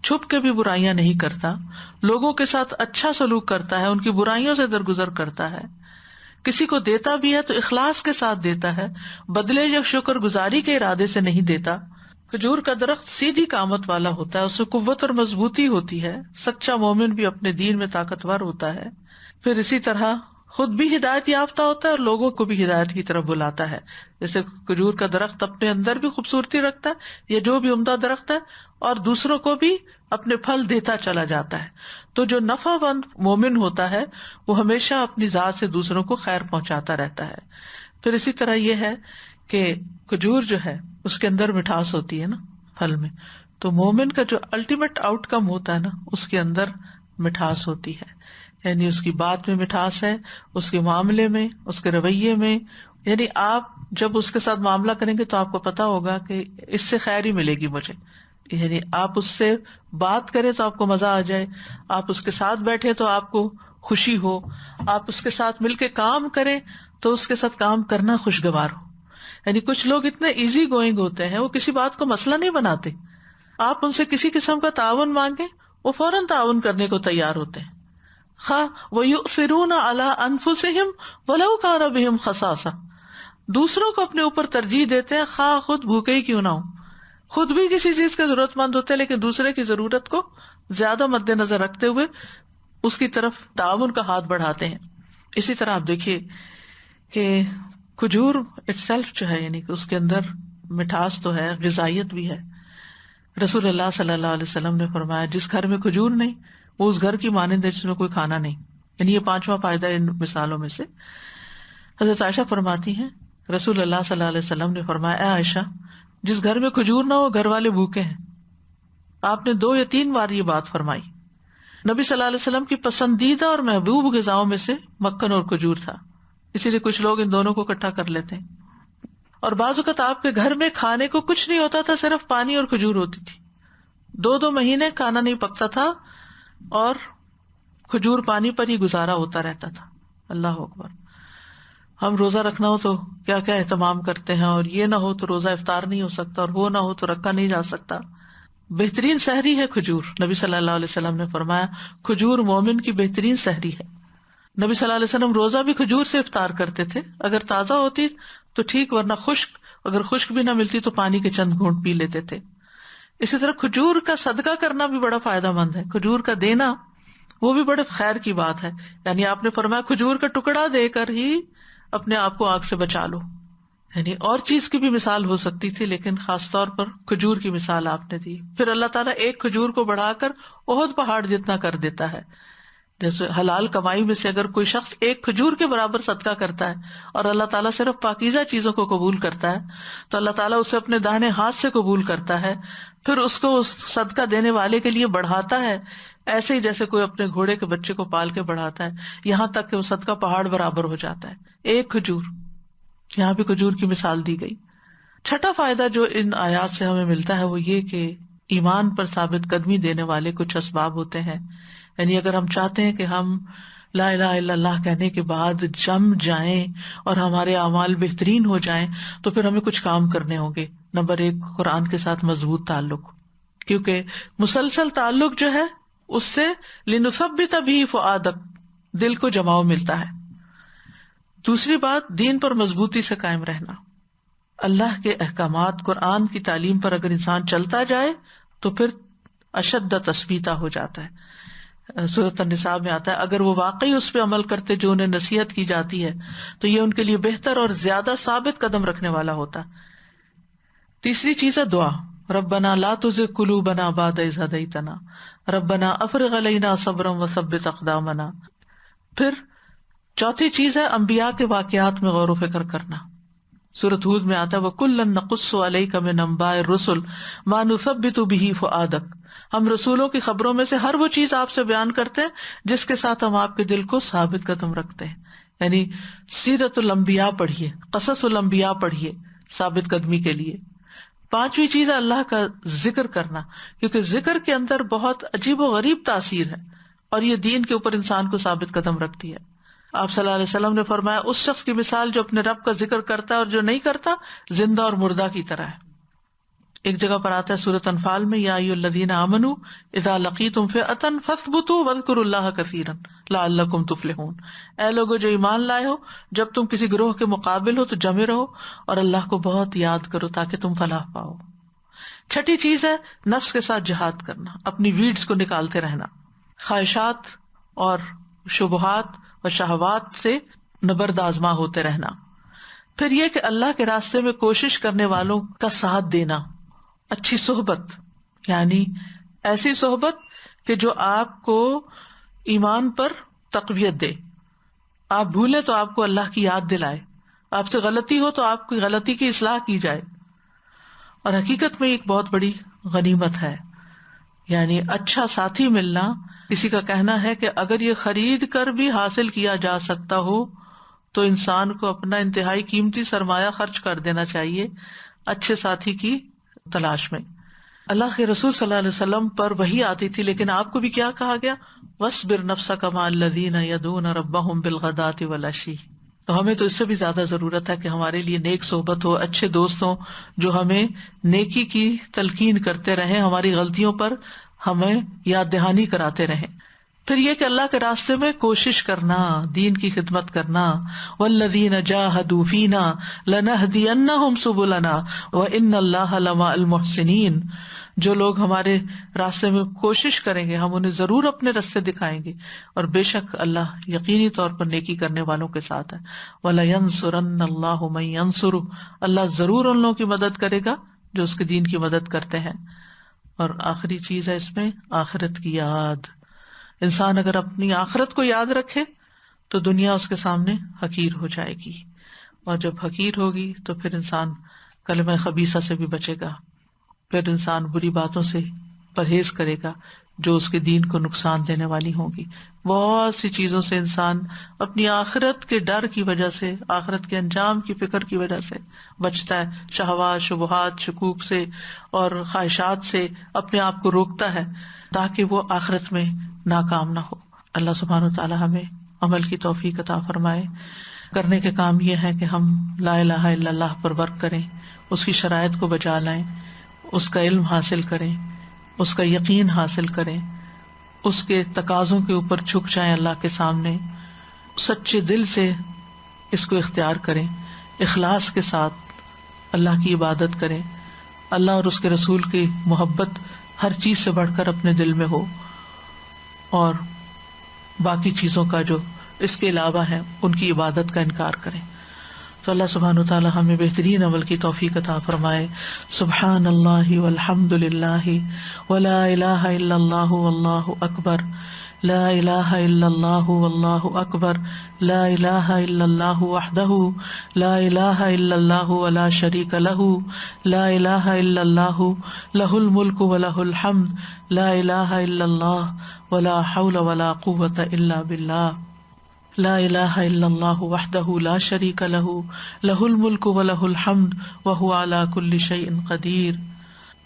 [SPEAKER 1] چھپ کے بھی برائیاں نہیں کرتا، لوگوں کے ساتھ اچھا سلوک کرتا ہے، ان کی برائیوں سے درگزر کرتا ہے، کسی کو دیتا بھی ہے تو اخلاص کے ساتھ دیتا ہے، بدلے یا شکر گزاری کے ارادے سے نہیں دیتا۔ کھجور کا درخت سیدھی قامت والا ہوتا ہے، اس سے قوت اور مضبوطی ہوتی ہے۔ سچا مومن بھی اپنے دین میں طاقتور ہوتا ہے۔ پھر اسی طرح خود بھی ہدایت یافتہ ہوتا ہے اور لوگوں کو بھی ہدایت کی طرف بلاتا ہے۔ جیسے کھجور کا درخت اپنے اندر بھی خوبصورتی رکھتا ہے، یہ جو بھی عمدہ درخت ہے، اور دوسروں کو بھی اپنے پھل دیتا چلا جاتا ہے۔ تو جو نفع مند مومن ہوتا ہے وہ ہمیشہ اپنی ذات سے دوسروں کو خیر پہنچاتا رہتا ہے۔ پھر اسی طرح یہ ہے کہ کھجور جو ہے اس کے اندر مٹھاس ہوتی ہے نا، پھل میں، تو مومن کا جو الٹیمیٹ آؤٹ کم ہوتا ہے نا، اس کے اندر مٹھاس ہوتی ہے، یعنی اس کی بات میں مٹھاس ہے، اس کے معاملے میں، اس کے رویے میں۔ یعنی آپ جب اس کے ساتھ معاملہ کریں گے تو آپ کو پتا ہوگا کہ اس سے خیر ہی ملے گی مجھے، یعنی آپ اس سے بات کریں تو آپ کو مزہ آ جائے، آپ اس کے ساتھ بیٹھے تو آپ کو خوشی ہو، آپ اس کے ساتھ مل کے کام کریں تو اس کے ساتھ کام کرنا خوشگوار ہو۔ یعنی کچھ لوگ اتنے ایزی گوئنگ ہوتے ہیں، وہ کسی بات کو مسئلہ نہیں بناتے، آپ ان سے کسی قسم کا تعاون مانگیں وہ فوراً تعاون کرنے کو تیار ہوتے ہیں۔ خواہ وَيُؤْثِرُونَ عَلَىٰ أَنفُسِهِمْ وَلَوْ كَانَ بِهِمْ خَصَاصَةٌ، دوسروں کو اپنے اوپر ترجیح دیتے ہیں خواہ خود بھوکے ہی کیوں نہ ہو۔ خود بھی کسی چیز کے ضرورت مند ہوتے ہیں لیکن دوسرے کی ضرورت کو زیادہ مد نظر رکھتے ہوئے اس کی طرف تعاون کا ہاتھ بڑھاتے ہیں۔ اسی طرح آپ دیکھیے کہ کھجور اٹ سیلف جو ہے، یعنی کہ اس کے اندر مٹھاس تو ہے، غذائیت بھی ہے۔ رسول اللہ صلی اللہ علیہ وسلم نے فرمایا جس گھر میں کھجور نہیں وہ اس گھر کی مانند ہے جس میں کوئی کھانا نہیں. یعنی یہ پانچواں فائدہ ان مثالوں میں سے. حضرت عائشہ فرماتی ہیں رسول اللہ صلی اللہ علیہ وسلم نے فرمایا اے عائشہ جس گھر میں کھجور نہ ہو گھر والے بھوکے ہیں. آپ نے 2 یا 3 بار یہ بات فرمائی. نبی صلی اللہ علیہ وسلم کی پسندیدہ اور محبوب غذاؤں میں سے مکھن اور کھجور تھا، اسی لیے کچھ لوگ ان دونوں کو اکٹھا کر لیتے ہیں. اور بعض اوقات آپ کے گھر میں کھانے کو کچھ نہیں ہوتا تھا، صرف پانی اور کھجور ہوتی تھی. 2 مہینے کھانا نہیں پکتا تھا اور کھجور پانی پر ہی گزارا ہوتا رہتا تھا. اللہ اکبر. ہم روزہ رکھنا ہو تو کیا کیا اہتمام کرتے ہیں، اور یہ نہ ہو تو روزہ افطار نہیں ہو سکتا، اور وہ نہ ہو تو رکھا نہیں جا سکتا. بہترین سحری ہے کھجور. نبی صلی اللہ علیہ وسلم نے فرمایا کھجور مومن کی بہترین سحری ہے. نبی صلی اللہ علیہ وسلم روزہ بھی کھجور سے افطار کرتے تھے، اگر تازہ ہوتی تو ٹھیک، ورنہ خشک، اگر خشک بھی نہ ملتی تو پانی کے چند گھونٹ پی لیتے تھے. اسی طرح کھجور کا صدقہ کرنا بھی بڑا فائدہ مند ہے. کھجور کا دینا وہ بھی بڑے خیر کی بات ہے. یعنی آپ نے فرمایا کھجور کا ٹکڑا دے کر ہی اپنے آپ کو آگ سے بچا لو. یعنی اور چیز کی بھی مثال ہو سکتی تھی، لیکن خاص طور پر کھجور کی مثال آپ نے دی. پھر اللہ تعالیٰ ایک کھجور کو بڑھا کر احد پہاڑ جتنا کر دیتا ہے. جیسے حلال کمائی میں سے اگر کوئی شخص ایک کھجور کے برابر صدقہ کرتا ہے اور اللہ تعالیٰ صرف پاکیزہ چیزوں کو قبول کرتا ہے تو اللہ تعالیٰ اسے اپنے داہنے ہاتھ سے قبول کرتا ہے، پھر اس کو اس صدقہ دینے والے کے لیے بڑھاتا ہے، ایسے ہی جیسے کوئی اپنے گھوڑے کے بچے کو پال کے بڑھاتا ہے، یہاں تک کہ وہ صدقہ پہاڑ برابر ہو جاتا ہے. ایک کھجور. یہاں بھی کھجور کی مثال دی گئی. چھٹا فائدہ جو ان آیات سے ہمیں ملتا ہے وہ یہ کہ ایمان پر ثابت قدمی دینے والے کچھ اسباب ہوتے ہیں. یعنی اگر ہم چاہتے ہیں کہ ہم لا الہ الا اللہ کہنے کے بعد جم جائیں اور ہمارے اعمال بہترین ہو جائیں تو پھر ہمیں کچھ کام کرنے ہوں گے. نمبر 1 قرآن کے ساتھ مضبوط تعلق، کیونکہ مسلسل تعلق جو ہے اس سے لنثبت به فؤادک، دل کو جماؤ ملتا ہے. دوسری بات دین پر مضبوطی سے قائم رہنا. اللہ کے احکامات قرآن کی تعلیم پر اگر انسان چلتا جائے تو پھر اشد تثبیتا ہو جاتا ہے. سورۃ النساء میں آتا ہے اگر وہ واقعی اس پہ عمل کرتے جو انہیں نصیحت کی جاتی ہے تو یہ ان کے لیے بہتر اور زیادہ ثابت قدم رکھنے والا ہوتا. تیسری چیز ہے دعا. ربنا لا تزغ قلوبنا بعد اذ ہدیتنا ربنا افرغ علینا صبرا وثبت اقدامنا. پھر چوتھی چیز ہے انبیاء کے واقعات میں غور و فکر کرنا. سورۃ ہود میں آتا ہے وَكُلًّا نَقُصُّ عَلَيْكَ مِنْ أَنبَاءِ الرُّسُلِ مَا نُثَبِّتُ بِهِ فُؤَادَكَ. ہم رسولوں کی خبروں میں سے ہر وہ چیز آپ سے بیان کرتے ہیں جس کے ساتھ ہم آپ کے دل کو ثابت قدم رکھتے ہیں. یعنی سیرت الانبیاء پڑھیے، قصص الانبیاء پڑھیے ثابت قدمی کے لیے. پانچویں چیز ہے اللہ کا ذکر کرنا، کیونکہ ذکر کے اندر بہت عجیب و غریب تاثیر ہے اور یہ دین کے اوپر انسان کو ثابت قدم رکھتی ہے. آپ صلی اللہ علیہ وسلم نے فرمایا اس شخص کی مثال جو اپنے رب کا ذکر کرتا ہے اور جو نہیں کرتا زندہ اور مردہ کی طرح ہے. ایک جگہ پر آتا ہے سورۃ انفال میں یا ایھا الذین آمنوا اذا لقیتم فئۃ فاثبتوا واذکروا اللہ کثیرا لعلکم تفلحون. اے لوگو جو ایمان لائے ہو جب تم کسی گروہ کے مقابل ہو تو جمے رہو اور اللہ کو بہت یاد کرو تاکہ تم فلاح پاؤ. چھٹی چیز ہے نفس کے ساتھ جہاد کرنا، اپنی ویڈز کو نکالتے رہنا، خواہشات اور شبہات و شہوات سے نبرد آزما ہوتے رہنا. پھر یہ کہ اللہ کے راستے میں کوشش کرنے والوں کا ساتھ دینا. اچھی صحبت، یعنی ایسی صحبت کہ جو آپ کو ایمان پر تقویت دے. آپ بھولیں تو آپ کو اللہ کی یاد دلائے، آپ سے غلطی ہو تو آپ کی غلطی کی اصلاح کی جائے. اور حقیقت میں ایک بہت بڑی غنیمت ہے، یعنی اچھا ساتھی ملنا. کسی کا کہنا ہے کہ اگر یہ خرید کر بھی حاصل کیا جا سکتا ہو تو انسان کو اپنا انتہائی قیمتی سرمایہ خرچ کر دینا چاہیے اچھے ساتھی کی تلاش میں. اللہ کے رسول صلی اللہ علیہ وسلم پر وحی آتی تھی، لیکن آپ کو بھی کیا کہا گیا وَاصْبِرْ نَفْسَكَ مَعَ الَّذِينَ يَدْعُونَ رَبَّهُمْ بِالْغَدَاةِ وَالْعَشِيِّ. تو ہمیں تو اس سے بھی زیادہ ضرورت ہے کہ ہمارے لیے نیک صحبت ہو، اچھے دوست ہوں جو ہمیں نیکی کی تلقین کرتے رہیں، ہماری غلطیوں پر ہمیں یاد دہانی کراتے رہیں. پھر یہ کہ اللہ کے راستے میں کوشش کرنا، دین کی خدمت کرنا. والذین جاہدوا فینا لنہدینہم سبلنا وان اللہ لمع المحسنین. جو لوگ ہمارے راستے میں کوشش کریں گے ہم انہیں ضرور اپنے راستے دکھائیں گے، اور بے شک اللہ یقینی طور پر نیکی کرنے والوں کے ساتھ ہے. وَلَيَنْصُرَنَّ اللَّهُ مَن يَنْصُرُهُ. اللہ ضرور ان لوگوں کی مدد کرے گا جو اس کے دین کی مدد کرتے ہیں. اور آخری چیز ہے اس میں آخرت کی یاد. انسان اگر اپنی آخرت کو یاد رکھے تو دنیا اس کے سامنے حقیر ہو جائے گی، اور جب حقیر ہوگی تو پھر انسان کلمہ خبیثہ سے بھی بچے گا، پھر انسان بری باتوں سے پرہیز کرے گا جو اس کے دین کو نقصان دینے والی ہوں گی۔ بہت سی چیزوں سے انسان اپنی آخرت کے ڈر کی وجہ سے، آخرت کے انجام کی فکر کی وجہ سے بچتا ہے، شہوات، شبہات، شکوک سے اور خواہشات سے اپنے آپ کو روکتا ہے تاکہ وہ آخرت میں ناکام نہ ہو۔ اللہ سبحانہ وتعالی ہمیں عمل کی توفیق عطا فرمائے۔ کرنے کے کام یہ ہے کہ ہم لا الہ الا اللہ پر ورک کریں، اس کی شرائط کو بجا لائیں، اس کا علم حاصل کریں، اس کا یقین حاصل کریں، اس کے تقاضوں کے اوپر جھک جائیں اللہ کے سامنے، سچے دل سے اس کو اختیار کریں، اخلاص کے ساتھ اللہ کی عبادت کریں، اللہ اور اس کے رسول کی محبت ہر چیز سے بڑھ کر اپنے دل میں ہو، اور باقی چیزوں کا جو اس کے علاوہ ہیں ان کی عبادت کا انکار کریں۔ تو اللہ سبحانہ وتعالی ہمیں بہترین عمل کی توفیق عطا فرمائے۔ سبحان اللہ والحمد للہ ولا الہ الا اللہ واللہ اکبر، لا الہ الا اللہ واللہ اکبر، لا الہ الا اللہ وحدہ لا الہ الا اللہ ولا شریک لہ، لا الہ الا اللہ لہ الملک ولہ الحمد، لا الہ الا اللہ ولا حول ولا قوة الا باللہ، لا الہ الا اللہ وحدہ لا شریک لہ، لہ الملک ولہ الحمد وہو علی کل شیء قدیر۔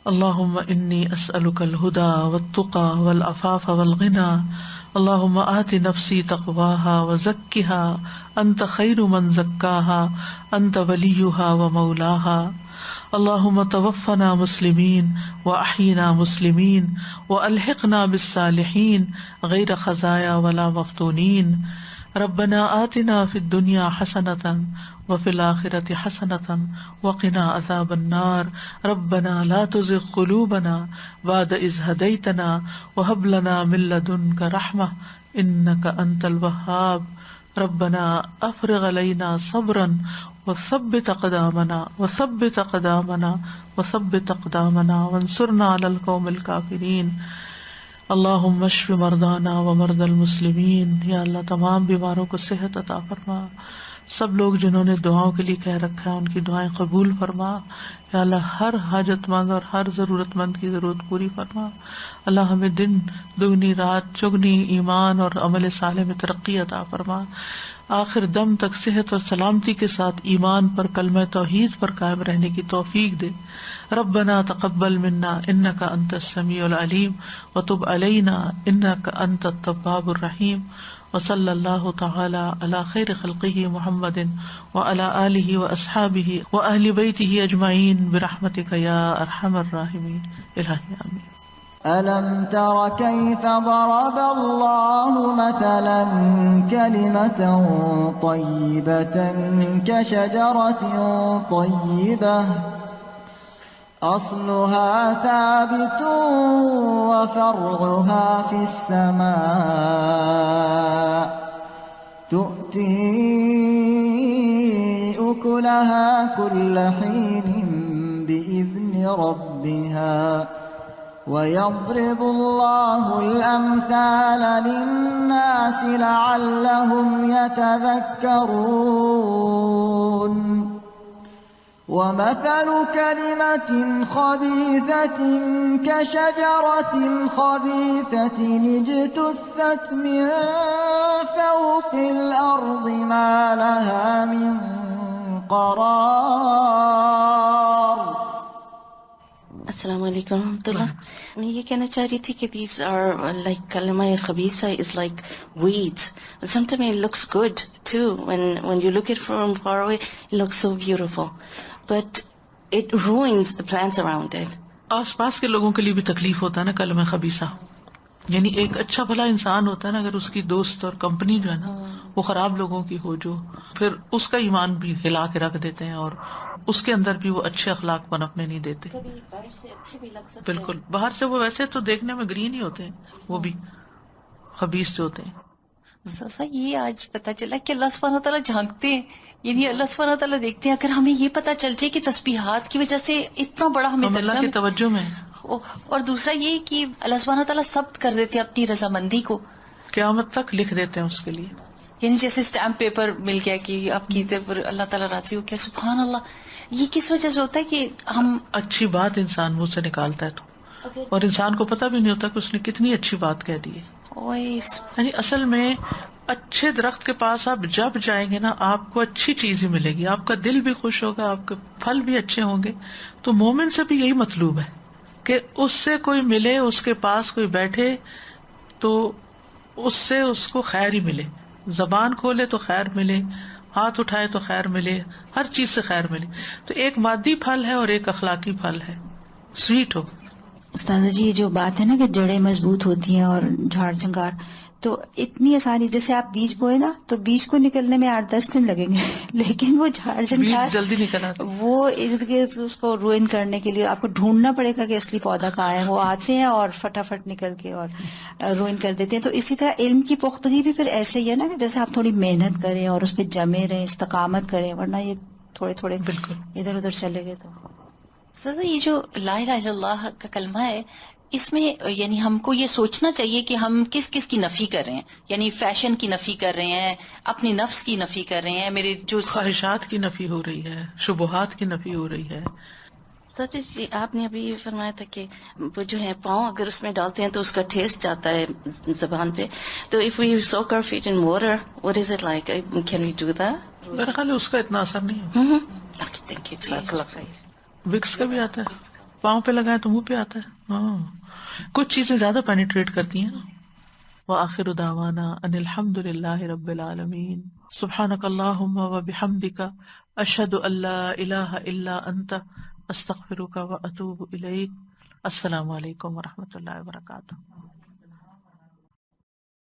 [SPEAKER 1] اللہم انی اسألک الہدی والتقی والعفاف والغنی، اللہم آت نفسی تقواہا وزکھا انت خیر من زکاہا انت ولیہا ومولاہا، اللہم توفنا مسلمین واحینا مسلمین والحقنا بالصالحین غیر خزایا ولا مفتونین، ربنا آتنا فی الدنیا حسنۃ وفی الآخرۃ حسنۃ وقنا عذاب النار، ربنا لا تزغ قلوبنا بعد اذ ہدیتنا وہب لنا من لدنک رحمۃ انک انت الوہاب، ربنا افرغ علینا صبرا وثبت اقدامنا وانصرنا علی القوم الکافرین۔ اللہم اشف مرضانا ومرضی المسلمین، یا اللہ تمام بیماروں کو صحت عطا فرما، سب لوگ جنہوں نے دعاؤں کے لیے کہہ رکھا ہے ان کی دعائیں قبول فرما، یا اللہ ہر حاجت مند اور ہر ضرورت مند کی ضرورت پوری فرما۔ اللہ ہمیں دن دگنی رات چگنی ایمان اور عمل صالح میں ترقی عطا فرما، آخر دم تک صحت اور سلامتی کے ساتھ ایمان پر کلمہ توحید پر قائم رہنے کی توفیق دے۔ ربنا تقبل منا انک انت السمیع العلیم وتب علینا انک انت التواب الرحیم، وصلی اللہ تعالی علی خیر خلقہ محمد وعلی آلہ واصحابہ واہل بیتہ اجمعین برحمتک یا ارحم الراحمین۔ الہی آمین۔
[SPEAKER 3] ألم تر كيف ضرب الله مثلا كلمة طيبة كشجرة طيبة أصلها ثابت وفرعها في السماء تؤتي أكلها كل حين بإذن ربها ويضرب الله الأمثال للناس لعلهم يتذكرون ومثل كلمة خبيثة كشجرة خبيثة اجتثت من فوق الأرض ما لها من قرار۔
[SPEAKER 4] السلام علیکم ورحمۃ اللہ۔ میں یہ کہنا چاہ رہی تھی کہ دیز آر لائک کلمہ خبیثہ is like weeds. Sometimes it looks good too. When you look at it from far away, it looks so beautiful. But it ruins the plants around it.
[SPEAKER 1] آس پاس کے لوگوں کے لیے بھی تکلیف ہوتا ہے نا کلمہ خبیثہ، یعنی ایک اچھا بھلا انسان ہوتا ہے نا، اگر اس کی دوست اور کمپنی جو ہے نا وہ خراب لوگوں کی ہو، جو پھر اس کا ایمان بھی ہلا کے رکھ دیتے ہیں اور اس کے اندر بھی وہ اچھے اخلاق پنپنے نہیں دیتے۔
[SPEAKER 4] کبھی باہر سے اچھے بھی لگ سکتے ہیں،
[SPEAKER 1] بالکل، باہر سے وہ ویسے تو دیکھنے میں گرین ہی ہوتے ہیں، وہ بھی خبیث جو ہوتے ہیں۔
[SPEAKER 5] سسا یہ آج پتہ چلا کہ اللہ سبحانہ تعالیٰ جھانکتے ہیں، یعنی اللہ سبحانہ تعالیٰ دیکھتے ہیں۔ اگر ہمیں یہ پتہ چل جائے کہ تسبیحات کی وجہ سے اتنا بڑا ہمیں
[SPEAKER 1] ہم اللہ کی توجہ میں،
[SPEAKER 5] اور دوسرا یہ کہ اللہ سبحانہ تعالیٰ ثبت کر دیتے ہیں اپنی رضامندی کو،
[SPEAKER 1] قیامت تک لکھ دیتے ہیں اس کے لیے.
[SPEAKER 5] یعنی جیسے اسٹیمپ پیپر مل گیا کہ آپ کیتے پر اللہ تعالیٰ راضی ہو کیا. سبحان اللہ. یہ کس وجہ سے ہوتا ہے کہ ہم
[SPEAKER 1] اچھی بات انسان منہ سے نکالتا ہے تو، اور انسان کو پتہ بھی نہیں ہوتا کہ اس نے کتنی اچھی بات کہہ دی ہے. یعنی اصل میں اچھے درخت کے پاس آپ جب جائیں گے نا، آپ کو اچھی چیز ہی ملے گی، آپ کا دل بھی خوش ہوگا، آپ کے پھل بھی اچھے ہوں گے. تو مومن سے بھی یہی مطلوب ہے کہ اس سے کوئی ملے، اس کے پاس کوئی بیٹھے تو اس سے اس کو خیر ہی ملے. زبان کھولے تو خیر ملے، ہاتھ اٹھائے تو خیر ملے، ہر چیز سے خیر ملے. تو ایک مادی پھل ہے اور ایک اخلاقی پھل ہے. سویٹ ہو.
[SPEAKER 6] استاذہ جی، یہ جو بات ہے نا کہ جڑیں مضبوط ہوتی ہیں اور جھاڑ جھنکار، تو اتنی آسانی، جیسے آپ بیج بوئے نا تو بیج کو نکلنے میں 8-10 دن لگیں گے، لیکن وہ جھاڑ
[SPEAKER 1] بیج
[SPEAKER 6] جھنکار
[SPEAKER 1] جلدی نکل آتے.
[SPEAKER 6] وہ ارد گرد اس کو روئن کرنے کے لیے آپ کو ڈھونڈنا پڑے گا کہ اصلی پودا کہاں ہے. وہ آتے ہیں اور فٹافٹ نکل کے اور روئن کر دیتے ہیں. تو اسی طرح علم کی پختگی بھی پھر ایسے ہی ہے نا کہ جیسے آپ تھوڑی محنت کریں اور اس پہ جمے رہیں، استقامت کریں، ورنہ یہ تھوڑے تھوڑے
[SPEAKER 1] بالکل.
[SPEAKER 6] ادھر ادھر چلے گئے. تو
[SPEAKER 5] سزا یہ جو لا الہ الا اللہ کا کلمہ ہے، اس میں یعنی ہم کو یہ سوچنا چاہیے کہ ہم کس کس کی نفی کر رہے ہیں. یعنی فیشن کی نفی کر رہے ہیں، اپنی نفس کی نفی کر رہے ہیں، میرے جو
[SPEAKER 1] خواہشات کی نفی ہو رہی ہے، شبہات کی نفی ہو رہی ہے.
[SPEAKER 4] سچ جی، آپ نے ابھی فرمایا تھا کہ وہ جو ہے پاؤں اگر اس میں ڈالتے ہیں تو اس کا ٹیسٹ جاتا ہے زبان پہ. تو if we soak our feet in water, what is it like? Can we do that?
[SPEAKER 1] میرا خیال ہے اس کا اتنا اثر نہیں ہے.
[SPEAKER 4] Okay, thank you. جزاک اللہ خیر.
[SPEAKER 1] وکس کا بھی آتا ہے، پاؤں پہ لگائے تو منہ پہ آتا ہے. ہاں، کچھ چیزیں زیادہ پینیٹریٹ کرتی ہیں. وآخر دعوانا ان الحمد للہ رب العالمین. سبحانک اللہم وبحمدک، اشہد ان لا الہ الا انت، استغفرک واتوب الیک. السلام علیکم ورحمۃ اللہ وبرکاتہ.